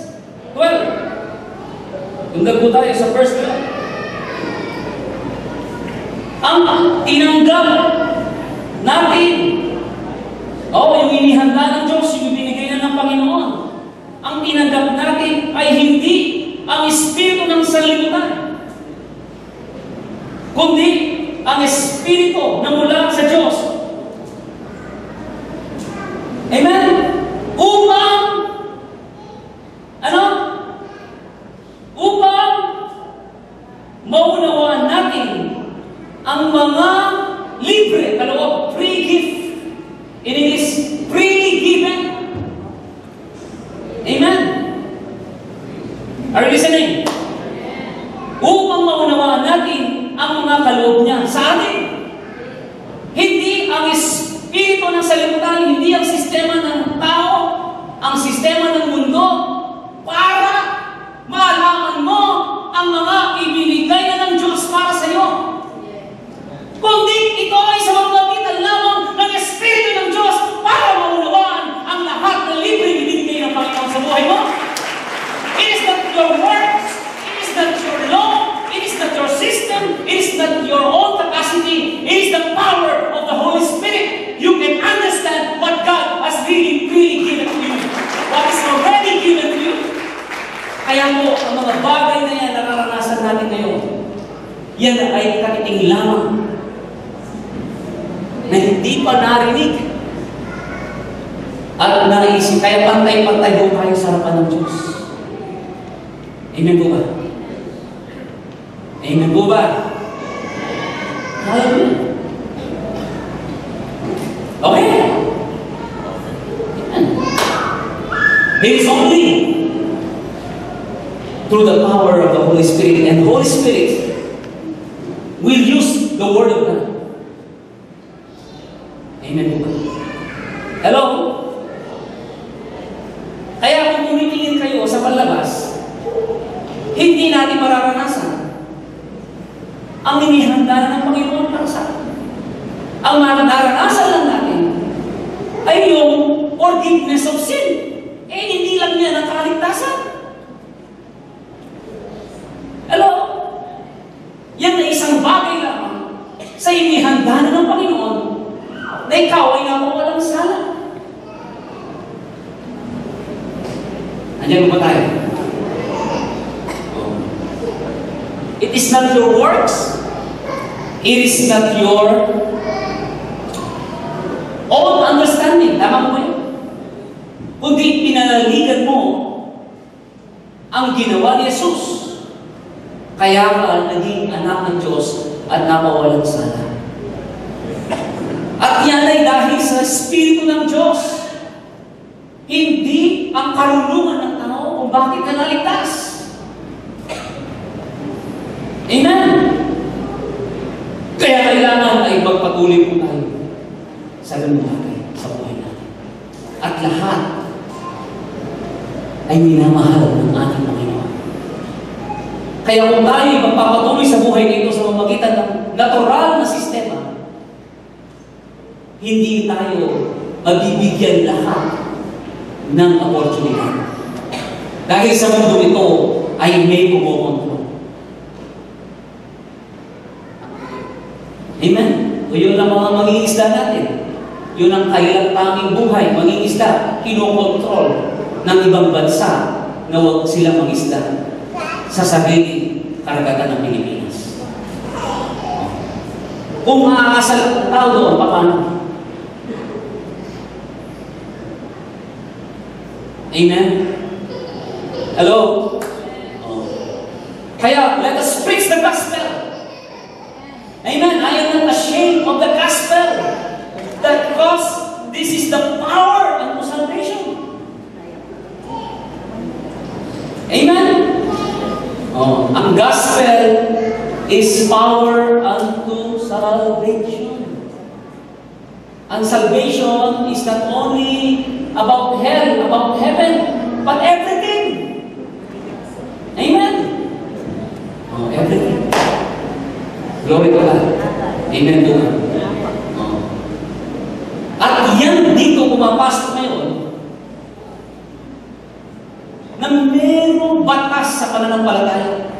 12, kung po tayo sa verse 12, ang tinanggap natin, yung inihanda ng Diyos, yung binigay na ng Panginoon, ang tinanggap natin ay hindi ang espiritu ng sanlibutan, kundi ang espiritu na mula sa Diyos. Amen? Upang maunawaan natin ang mga libre, free gift. In English, freely given. Amen? Are you listening? Upang maunawaan natin ang mga kaloob niya sa atin. Hindi ang espiritu ng salimutan, hindi ang sistema ng tao, ang sistema ng mundo, para malaman mo ang mga ibinigay na ng Diyos para sa iyo. Kundi ito ay sa pamamagitan lamang ng Espiritu ng Diyos para maunawaan ang lahat Kaya mo, ang mga bagay na yan na naranasan natin ngayon, yan ay katiting lamang na hindi pa narinig at naisip. Kaya pantay-pantay ho tayo sa harapan ng Diyos. Amen po ba? Amen po ba? Hallelujah. Okay? It is only through the power of the Holy Spirit, and the Holy Spirit will use the Word of God. Amen po ba? Hello? Kaya kung tumitingin kayo sa panlabas, hindi natin mararanasan ang inihanda ng Panginoon para sa atin. Ang mararanasan lang natin ay yung forgiveness of sin. Hindi lang yan ang kaligtasan. Hello? Yan na isang bagay lamang sa inihanda na ng Panginoon na ikaw ay nawawalang sala. Andiyan ba tayo? It is not your works. It is not your own understanding. Tama mo yun? Kundi pinalaligan mo ang ginawa ni Jesus. Kaya ka naging anak ng Diyos at napawalang sala. At yan ay dahil sa Espiritu ng Diyos. Hindi ang karunungan ng tao kung bakit ka naligtas. Amen? Kaya kailangan ay magpatuloy po tayo sa ganung bagay sa buhay natin. At lahat ay minamahal ng ating Panginoon. Kaya kung tayo magpapatuloy sa buhay nito sa pamamagitan ng natural na sistema, hindi tayo mabibigyan lahat ng opportunity. Dahil sa mundo ito ay may kumokontrol. Amen? O yun ang mga mangingisda natin. Yun ang kailang tanging buhay, mangingisda, kinokontrol ng ibang bansa na huwag silang mangisda sa sariling karagatan ng Pilipinas. Kung maaasal ang tao doon, paano? Amen? Hello? Kaya, let us preach the gospel. Amen? I am not ashamed of the gospel. Because this is the power unto salvation. Amen? Ang gospel is power unto salvation. Ang salvation is not only about hell, about heaven, but everything. Amen? Everything. Glory to God. Amen to God. At yan dito pumapasok ngayon na mayroong batas sa pananampalataya.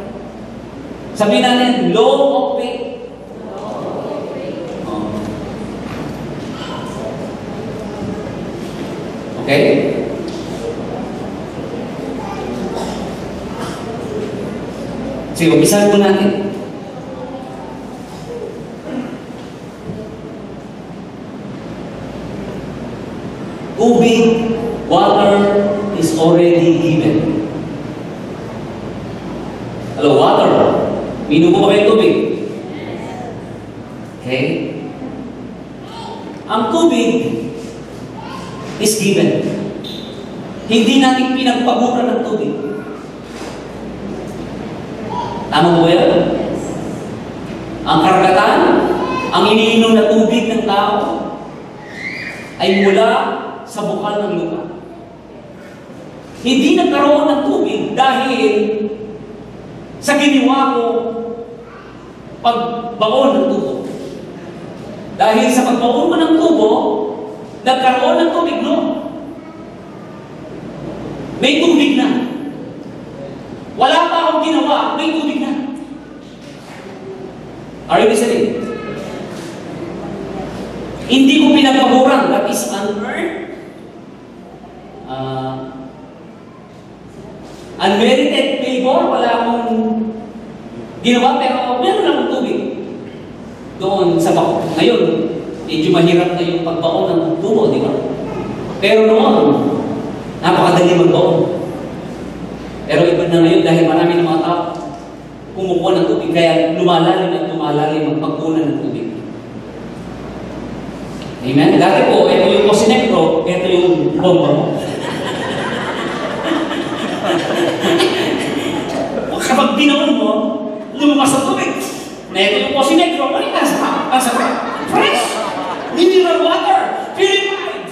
Sabihin natin, law of faith. Okay? Sige, umpisahan po natin. Tubig, water is already given. Hello, water. Minom po ba kayo tubig? Okay? Ang tubig is given. Hindi natin pinagpagura ng tubig. Tama mo ba yan? Ang karagatan, ang iniinom na tubig ng tao ay mula sa bukal ng lupa. Hindi nagkaroon ng tubig dahil sa ginawa ko pagbaon ng tubo. Dahil sa pagbaon ko ng tubo, nagkaroon ng tubig, no? May tubig na. Wala pa akong ginawa, may tubig na. Are you listening? Hindi ko pinagpaguran. That is unearned, unmerited Before, wala akong ginawa, pero meron akong tubig doon sa bako. Ngayon, medyo mahirap na yung pagbaon ng tubo, di ba? Pero noon, napakadali magbaon. Pero iba na ngayon dahil marami ng mga tao kumukuha ng tubig, kaya lumalalim at lumalalim ang pagkunan ng tubig. Amen? Dati po, ito yung Cosinecro, ito yung bomba mo. Kapag binaon mo, lumabas ang tubig. Na ito yung Cosinecro, nasa fresh, mineral water, purified.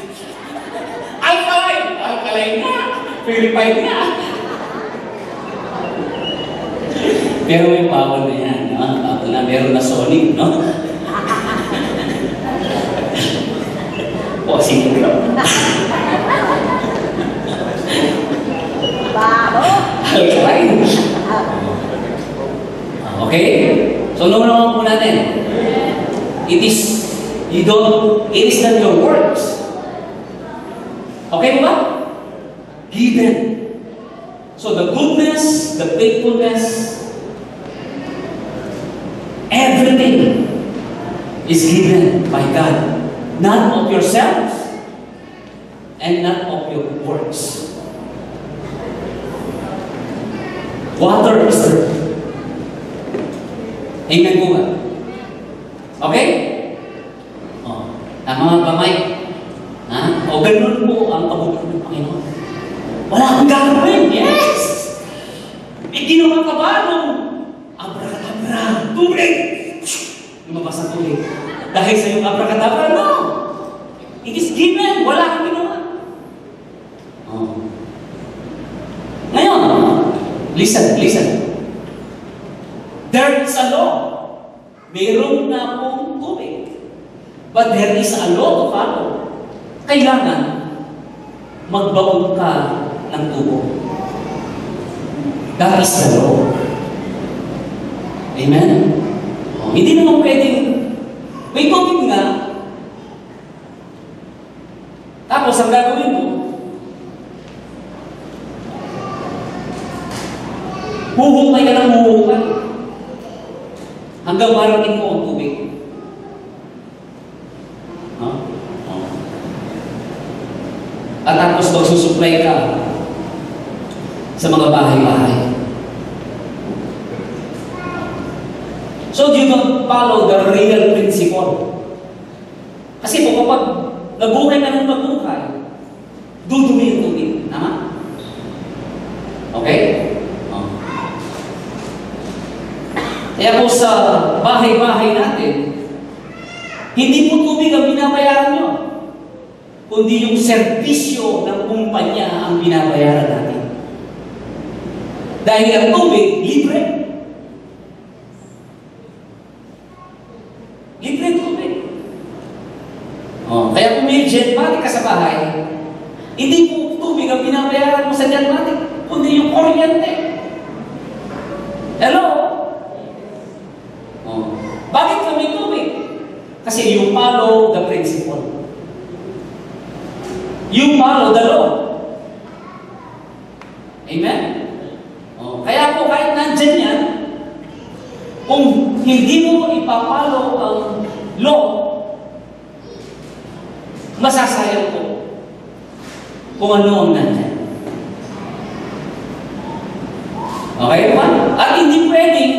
Alkaline na, purified na. Pero may bawal na yan, no? Bawal na, meron na solid, no? Cosinecro. Alkaline. Okay? So, naman po natin. It is not your works. Okay ba? Given. So, the goodness, the faithfulness, everything is given by God. Not of yourselves and not of your works. Water is the Amen po ba? Okay? O, tama ba, Mike? Ha? O, ganun po ang pagbubuhay ng Panginoon. Wala akong gagawin. Yes! May ginawa ka ba nung abracadabra, tubig? Lumabas ang tubig. Dahil sa iyong abracadabra, no! It is given. Wala akong ginawa. O. Ngayon, listen. There is a law. Mayroon na pong tubig. But there is a law to follow. Kailangan magbaon ka ng tubo. That is the law. Amen? Hindi naman pwedeng may tubig nga. Tapos ang gagawin mo, huhukay ka ng huhukay. Hanggang marating mo ang tubig. Huh? Oh. At tapos magsusupply ka sa mga bahay-bahay. So you don't follow the real principle. Kasi po kapag nabuhay ka ng mabuhay, dudumi yung tubig. Tama? Okay? Kaya po sa bahay-bahay natin, hindi po tubig ang binabayaran nyo, kundi yung serbisyo ng kumpanya ang binabayaran natin. Dahil ang tubig, libre. Libre tubig. Kaya kung may jetmatic ka sa bahay, hindi po tubig ang binabayaran mo sa jetmatic, kundi yung kuryente. Hello? Bakit kami tubig? Kasi you follow the principle. You follow the law. Amen? Kaya po kahit nandyan yan, kung hindi mo ipapalo ang law, masasayang po kung ano ang nandyan. Okay ba? At hindi pwedeng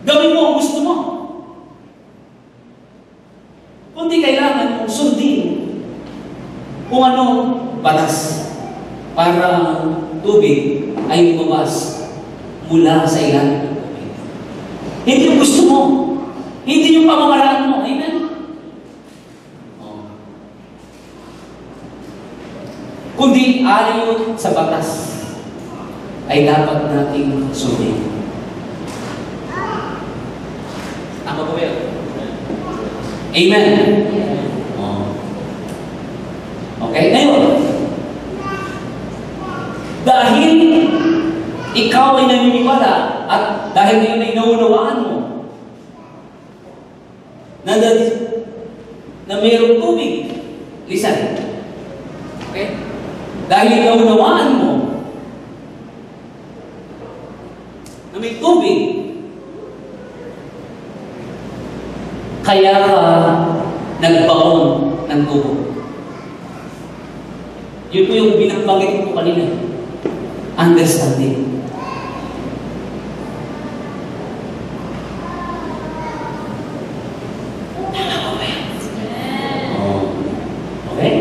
gawin mo ang gusto mo. Kundi kailangan mong sundin kung anong batas para tubig ay lumabas mula sa ilalim ng tubig. Hindi yung gusto mo. Hindi yung pamamaraan mo. Amen? Kundi ayon sa batas ay dapat nating sundin. Tama ba yun? Amen? Okay? Ngayon, dahil ikaw ay naniniwala at dahil ngayon ay naunawaan mo na mayroong tubig, listen. Okay? Dahil naunawaan mo tubig. Kaya ka nagbaon ng tubo. Yun po yung binabanggit ko kanina. Understanding. Okay?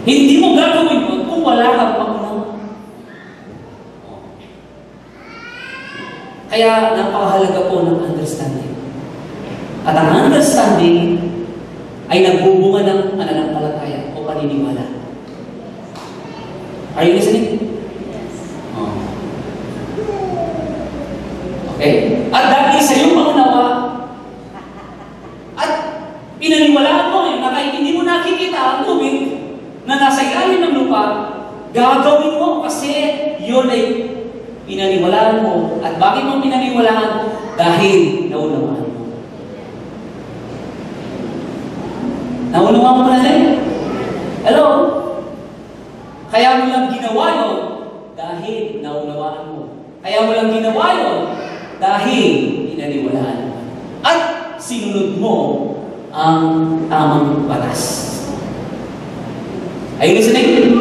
Hindi mo gagawin mo kung wala kang pangunawa. Kaya napakahalaga po ng understanding. At ang understanding ay nagbubunga ng pananampalataya o paniniwala. Are you listening? Oh. Okay? At dahil sa iyong pangunawa, at pinaniwalaan mo na kahit hindi mo nakikita ang tubig na nasa ilalim ng lupa, gagawin mo kasi yun ay pinaniwalaan mo. At bakit mo pinaniwalaan? Dahil naunawaan mo. Naunawaan mo na rin? Hello? Kaya mo lang ginawa yun dahil naunawaan mo. Kaya mo lang ginawa yun dahil pinaniwalaan mo. At sinunod mo ang tamang batas. Are you listening?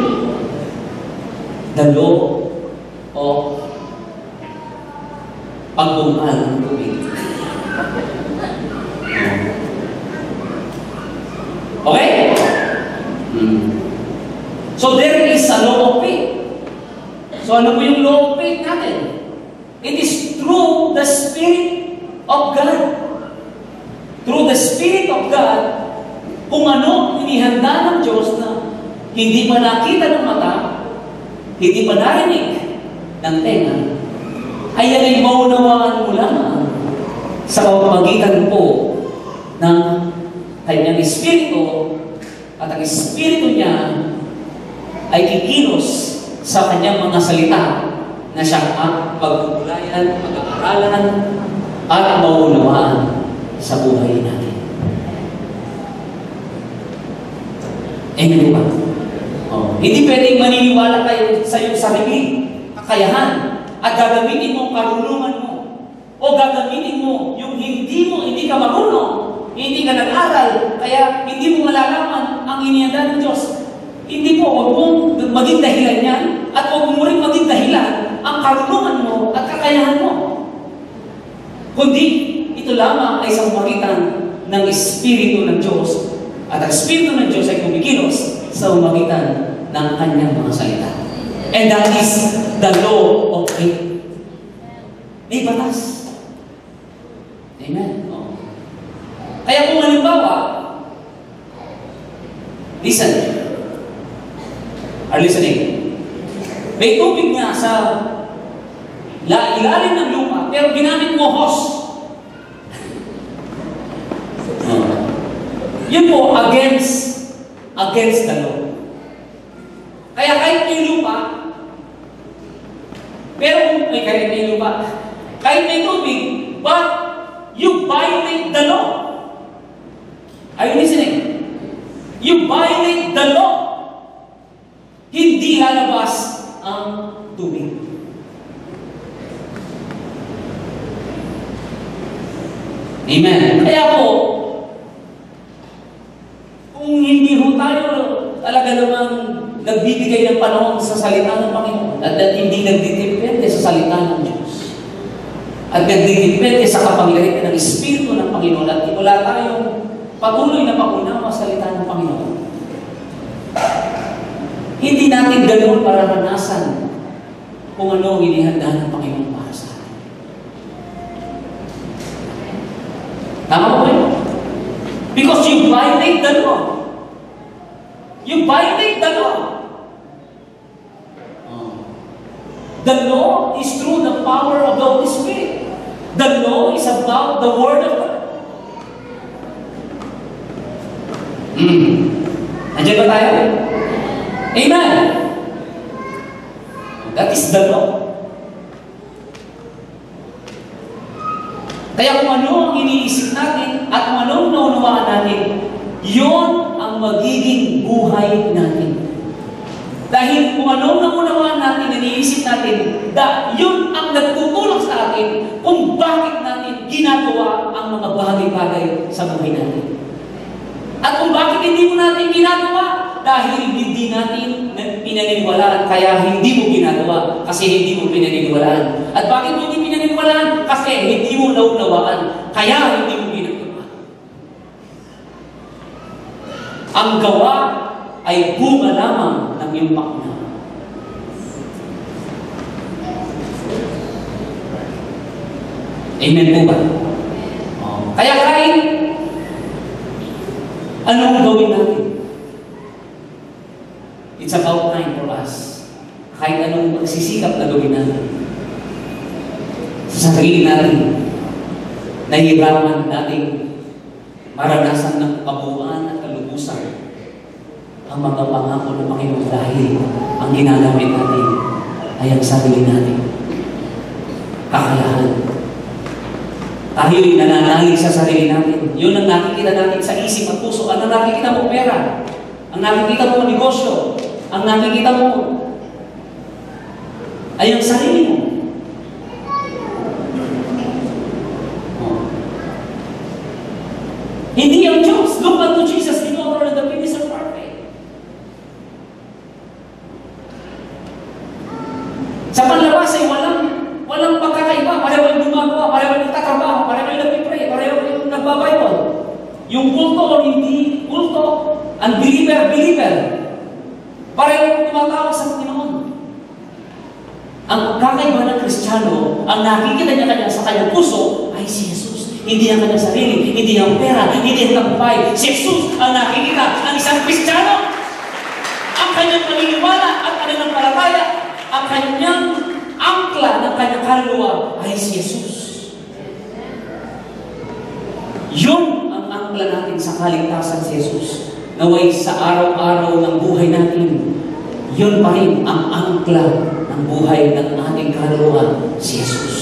The law of pagbungal ng tubig. Okay? So there is a law of faith. So ano po yung law of faith natin? It is through the Spirit of God. Through the Spirit of God, kung ano inihanda ng Diyos na hindi pa nakita ng mata, hindi pa narinig ng tenga, ay yan ay maunawaan mo lamang sa pamamagitan po ng kanyang Espiritu, at ang Espiritu niya ay kikilos sa kanyang mga salita na siyang pagpupulayan, pag-aaralan, at maunawaan sa buhay natin. Amen ba? Oh. Hindi pwedeng maniniwala kayo sa iyong sarili, kakayahan, at gagamitin mo ang karunungan mo, o gagamitin mo yung hindi ka marunong, hindi ka nag-aral, kaya hindi mo malalaman ang inihanda ng Diyos. Hindi po, huwag mong maging dahilan yan, at huwag mo rin maging dahilan ang karunungan mo at kakayahan mo. Kundi, ito lamang ay sa pamagitan ng Espiritu ng Diyos, at ang Espiritu ng Diyos ay kumikilos sa pamagitan ng kanyang mga salita. And that is the law of faith. May batas. Amen. Oh. Kaya kung halimbawa, listen. Are listening? May tubig nga sa ilalim ng lupa, pero ginamit mo hose. Yun po, against the law. Kaya kahit may lupa, pero kahit may lupa, kahit may tubig, but you violate the law. Are you listening? You violate the law. Hindi lalabas ang tubig. Amen. Kaya po, kung hindi ho tayo talaga namang nagbibigay ng panahon sa salita ng Panginoon, at hindi nagdidepende sa salita ng Diyos, at nagdidepende sa kapangyarihan ng Espiritu ng Panginoon, at wala tayong patuloy na pagunawa sa salita ng Panginoon, hindi natin ganoon mararanasan kung ano ang inihanda ng Panginoon para sa atin. Tama po yun? Because you violate the law. You violate the law. The law is through the power of the Holy Spirit. The law is about the Word of God. Nandiyan ba tayo? Amen. That is the law. Kaya kung ano ang iniisip natin at kung ano ang naunawaan natin, yun ang magiging buhay natin. Dahil kung ano ang naunawaan natin, iniisip iniisip natin, yun ang nagtutulong sa atin kung bakit natin ginagawa ang mga bagay-bagay sa buhay natin. At kung bakit hindi mo natin ginagawa, dahil hindi natin pinaniniwalaan, kaya hindi mo ginagawa kasi hindi mo pinaniniwalaan. At bakit mo hindi pinaniniwalaan? Kasi hindi mo naunawaan, kaya hindi mo ginagawa. Ang gawa ay bunga lamang ng iyong pakuna. Amen po ba? Kaya kahit anong gawin natin, it's about time for us. Kahit anong magsisikap na gawin natin, sa sarili natin, nahihirapan nating maranasan ng kabuuan at kalubusan ang mga pangako ng Panginoon dahil ang ginagamit natin ay ang sarili natin. Kakayahan. Tayo'y nananalig sa sarili natin. Yun ang nakikita natin sa isip at puso. Ang nakikita mo, pera. Ang nakikita mo, negosyo. Ang nakikita mo ay ang sarili mo. Hindi ang Diyos. Look unto Jesus, the author and the finisher of our faith. Sa panlabas ay walang pagkakaiba. Pareho yung gumagawa, pareho yung nagtatrabaho, pareho yung nagpipray, pareho yung nagbabible. Yung kulto o hindi kulto, unbeliever. Pareho yung tumatawag sa Panginoon. Ang kakaiba ng Kristiyano, ang nakikita niya sa kanyang puso, ay si Jesus. Hindi ang kanyang sarili, hindi ang pera, hindi ang tagumpay. Si Jesus ang nakikita ng isang Kristiyano. Ang kanyang paniniwala at pananampalataya, ang kanyang angkla ng kanyang kaluluwa ay si Jesus. Yun ang angkla natin sa kaligtasan si Jesus. Naway sa araw-araw ng buhay natin, yun pa rin ang angkla ng buhay ng ating kaluluwa, si Jesus.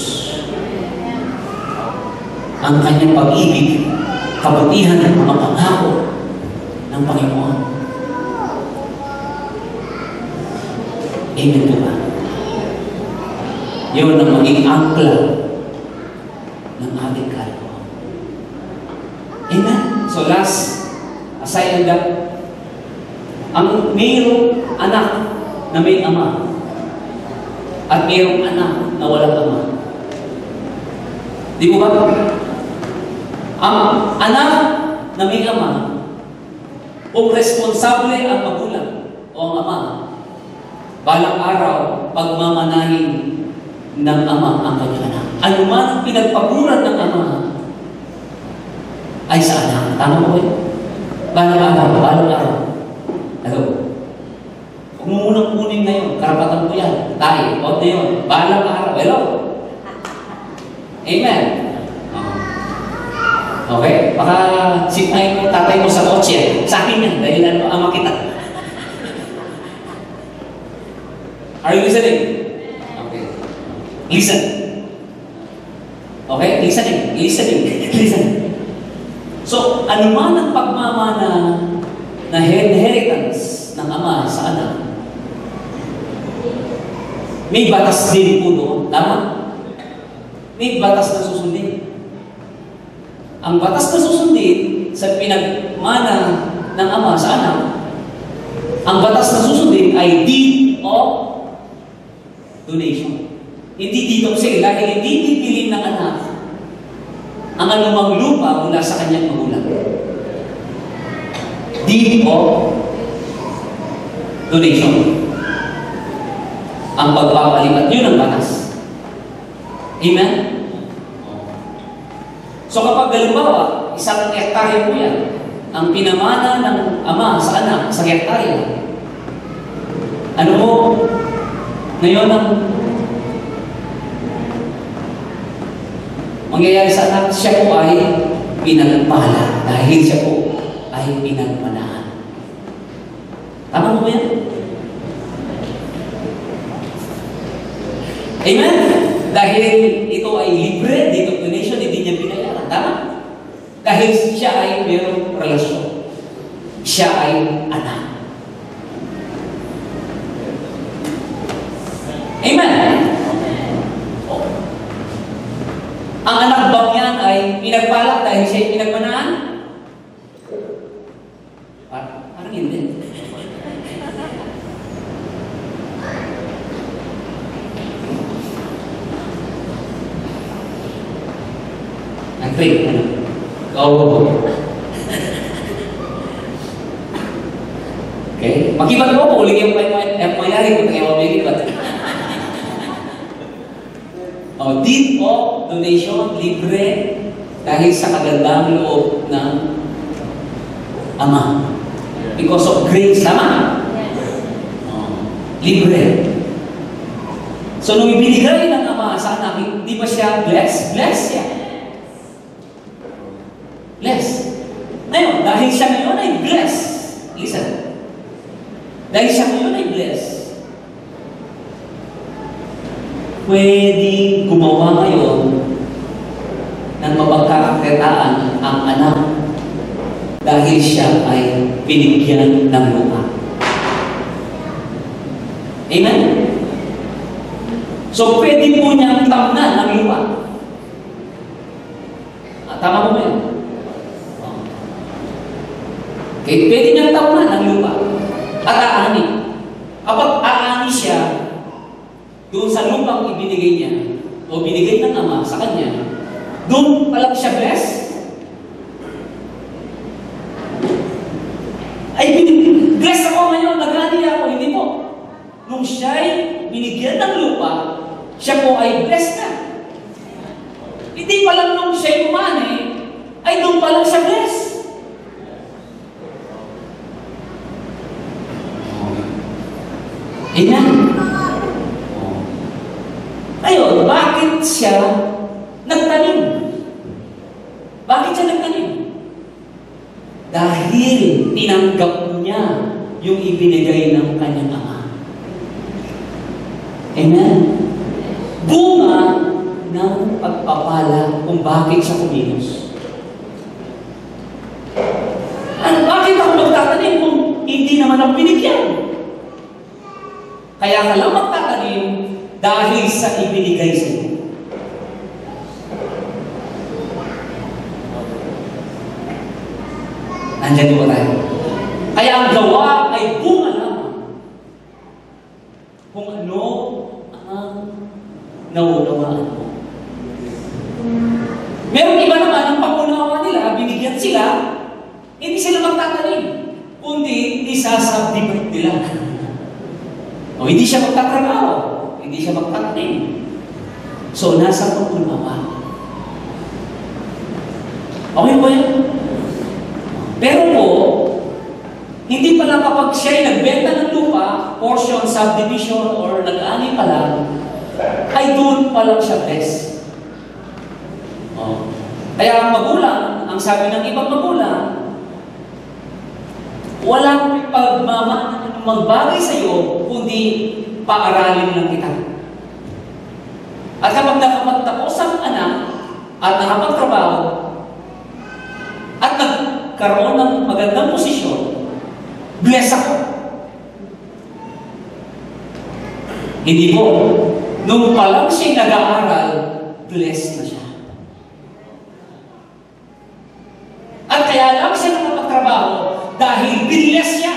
Ang kanyang pag-ibig, kabutihan ng mga pangako ng Panginoon. Amen po ba? Yun ang maging angkla ng ating kaluluwa. Amen? So last, aside on that, ang mayroong anak na may ama at mayroong anak na walang ama. Di mo ba? Ang anak na may ama, kung responsable ang magulang o ang ama, balang araw, pagmamanahin ng ama ang kanyang anak. Ano man ang pinagpaguran ng ama ay sa anak. Tama mo ba yun? Balang araw. Hello? Huwag mo munang kunin na yun. Karapatan ko yan. Tayo. Huwag na yun. Balang araw. Hello? Amen. Okay? Baka sipay mo, tatay mo sa kotse. Sa akin yan. Dahil ano, ama kita. Are you listening? Okay. Listen. Okay? Listen. So, ano man ang pagmamana na inheritance ng ama sa anak, may batas din po doon. Tama? May batas na susundin. Ang batas na susundin sa pinagmana ng ama sa anak, ang batas na susundin ay deed of donation. Hindi deed of sale, dahil hindi pipilin ng anak ang anumang lupa mula sa kanyang magulang. Deed of donation. Ang pagpapalipat, yun ang batas. Amen? So kapag halimbawa, isang hektarya po yan, ang pinamana ng ama sa anak sa hektarya, ano mo, ngayon ang mangyayari sa anak, siya po ay pinagpala dahil siya po ay pinagmanahan. Tama mo ba yan? Amen? Dahil ito ay libre, dito donation, hindi niya binayaran. Tama? Dahil siya ay mayroong relasyon. Siya ay anak. Amen? Oh. Ang anak bang yan ay pinagpalak dahil siya ay pinagmanaan? Parang hindi. Ang trick, ano? Okay? Makibat mo po, ulit yung mangyari kung tayo mabigibat. Deed of donation, libre, dahil sa kagandang loob ng Ama. Because of grace, tama? Libre. So, nung ibinigay ng Ama sa anak, hindi ba siya blessed? Blessed siya. Blessed. Ngayon, dahil siya ngayon ay blessed. Listen. Dahil siya ngayon ay blessed. Pwede gumawa ngayon ng mapagkakakitaan ang anak dahil siya ay binigyan ng lupa. Amen? So, pwede po niyang tamnan ng lupa. Tama mo ba yun? Okay, pwede niyang tamnan ng lupa at aani. Kapag aani siya, doon sa lupang ibinigay niya, o binigay ng Ama sa kanya, doon palang siya blessed. Ay, blessed ako ngayon, nag-ani ako, hindi po. Nung siya'y binigyan ng lupa, siya po ay blessed na. Hindi pa lang nung siya'y umani, ay doon pa lang siya blessed. Amen? Ngayon, bakit siya nagtanim? Bakit siya nagtanim? Dahil tinanggap niya yung ibinigay ng kanyang Ama. Amen? Bunga ng pagpapala kung bakit siya kumilos. Bakit ako magtatanim kung hindi naman ako binigyan? Kaya ka lang magtatanim dahil sa ibinigay sa iyo. Nandiyan po tayo. Kaya ang gawa ay bunga lamang kung ano ang naunawaan mo. Meron iba naman ang pag-unawa nila, binigyan sila, hindi sila magtatanim, kundi isasubdivide nila. O hindi siya magtatrabaho, hindi siya magtatanim. So, nasa pag-unawa. Okay ba yan? Pero po, hindi pa lang kapag siya'y nagbenta ng lupa, portion, subdivision, or nag-ani pa lang, ay doon pa lang siya blessed. Kaya ang magulang, ang sabi ng ibang magulang, walang magbagay sa iyo, kundi paaralin lang kita. At kapag nakapagtapos ang anak, at nakapagtrabaho, at nagkaroon ng magandang posisyon, bless ako. Hindi po. Nung pa lang siya nag-aaral, bless na siya. At kaya lang siya nakapagtrabaho dahil binless siya.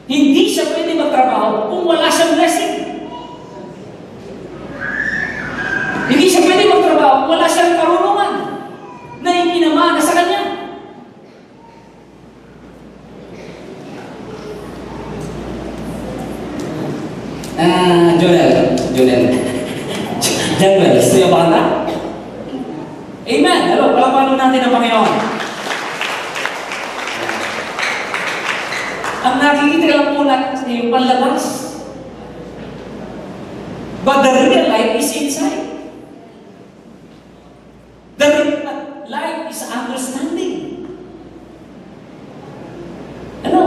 Hindi siya pwede magtrabaho kung wala siyang blessing. Hindi siya pwede magtrabaho kung wala siyang karunungan na ipinamana sa kanya. Joel, gusto niyo ba kanta? Amen! Hello, palapalo natin ang Panginoon. Ang nakikita lang po natin yung panlabas. But the real life is inside. The real life is understanding. Ano?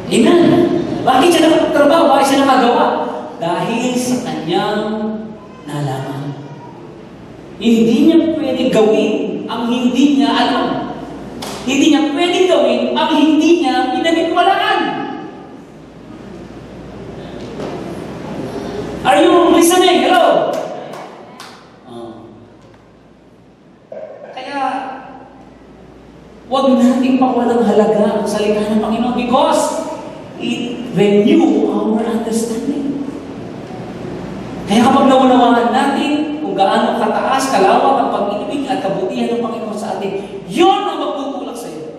Amen. Bakit siya nakapagtrabaho? Bakit siya nakagawa? Dahil sa kanyang nalaman. Hindi niya pwede gawin ang hindi niya alam. Hindi niya pwede gawin ang hindi niya pinaniniwalaan. listening? Hello? Kaya, huwag nating pawalang halaga ang salita ng Panginoon because it renew our understanding. Kaya kapag naunawaan natin kung gaano kataas, kalawak ang pag-ibig at kabutihan ng Panginoon sa atin, yun ang magtutulak sa iyo.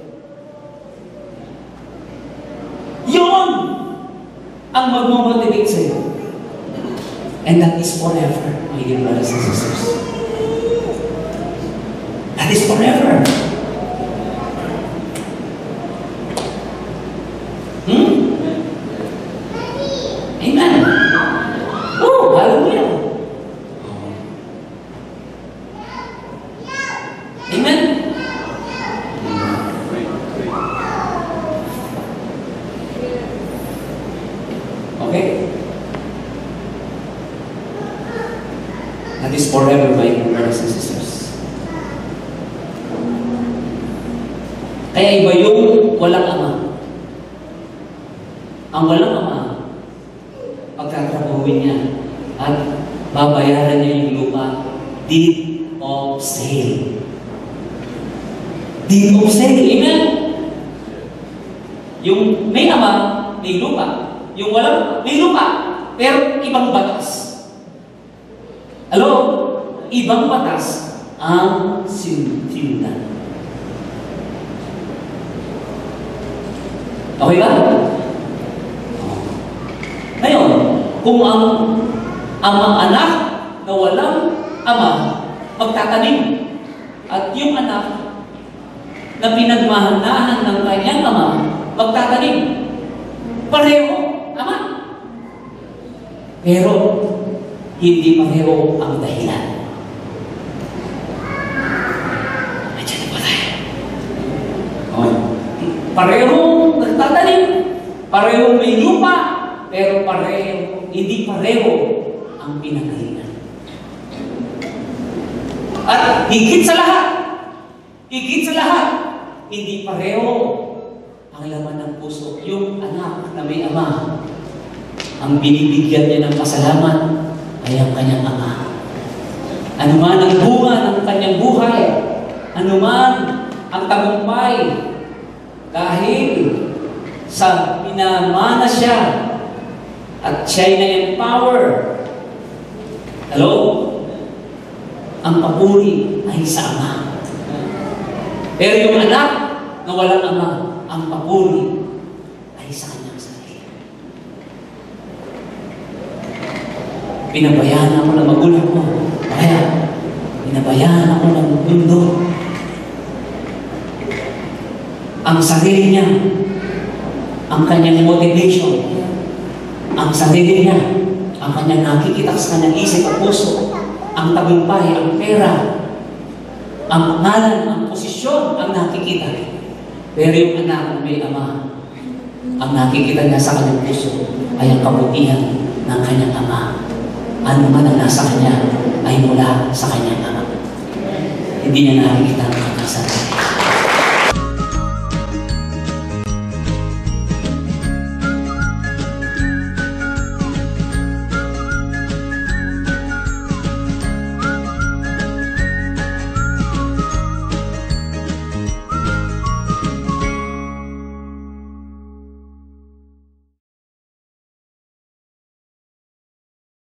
Yun ang magmomotivate sa iyo. And that is forever, my dear brothers and sisters. That is forever. Amen. Oh, hallelujah. Amen. Okay. That is forever, my brothers and sisters. Kaya iba yung walang ama. Ang walang ama, pagtatrabahuin niya at babayaran niya yung lupa, deed of sale. Deed of sale, amen? Yung may ama, may lupa. Yung walang, may lupa, pero ibang batas. Hello? Ibang batas ang sinundan. Okay ba? Ngayon, kung ang anak na walang ama magtatanim at yung anak na pinagmahalahan ng kanyang ama magtatanim, pareho ama. Pero hindi pareho ang dahilan. Nandiyan na ba tayo? Parehong nagtatanim, parehong may lupa, pero hindi pareho ang pinanggalingan. At higit sa lahat, hindi pareho ang laman ng puso. Yung anak na may ama, ang binibigyan niya ng pasalamat ay ang kanyang ama. Ano man ang bunga ng kanyang buhay, ano man ang tagumpay, dahil sa pinamana siya at siya'y na-empower. Hello? Ang papuri ay sa ama. Pero yung anak na walang ama, ang papuri ay sa kanyang sarili. Pinabayaan ako ng magulang ko. Kaya, pinabayaan ako ng mundo. Ang sarili niya, ang kanyang motivation, ang sarili niya, ang kanyang nakikita sa kanyang isip at puso, ang tagumpay, ang pera, ang ngalan, ang posisyon, ang nakikita. Pero yung anak ng may ama, ang nakikita niya sa kanyang puso ay ang kabutihan ng kanyang ama. Ano man ang nasa kanya ay mula sa kanyang ama. Hindi niya nakikita ang kanyang sarili.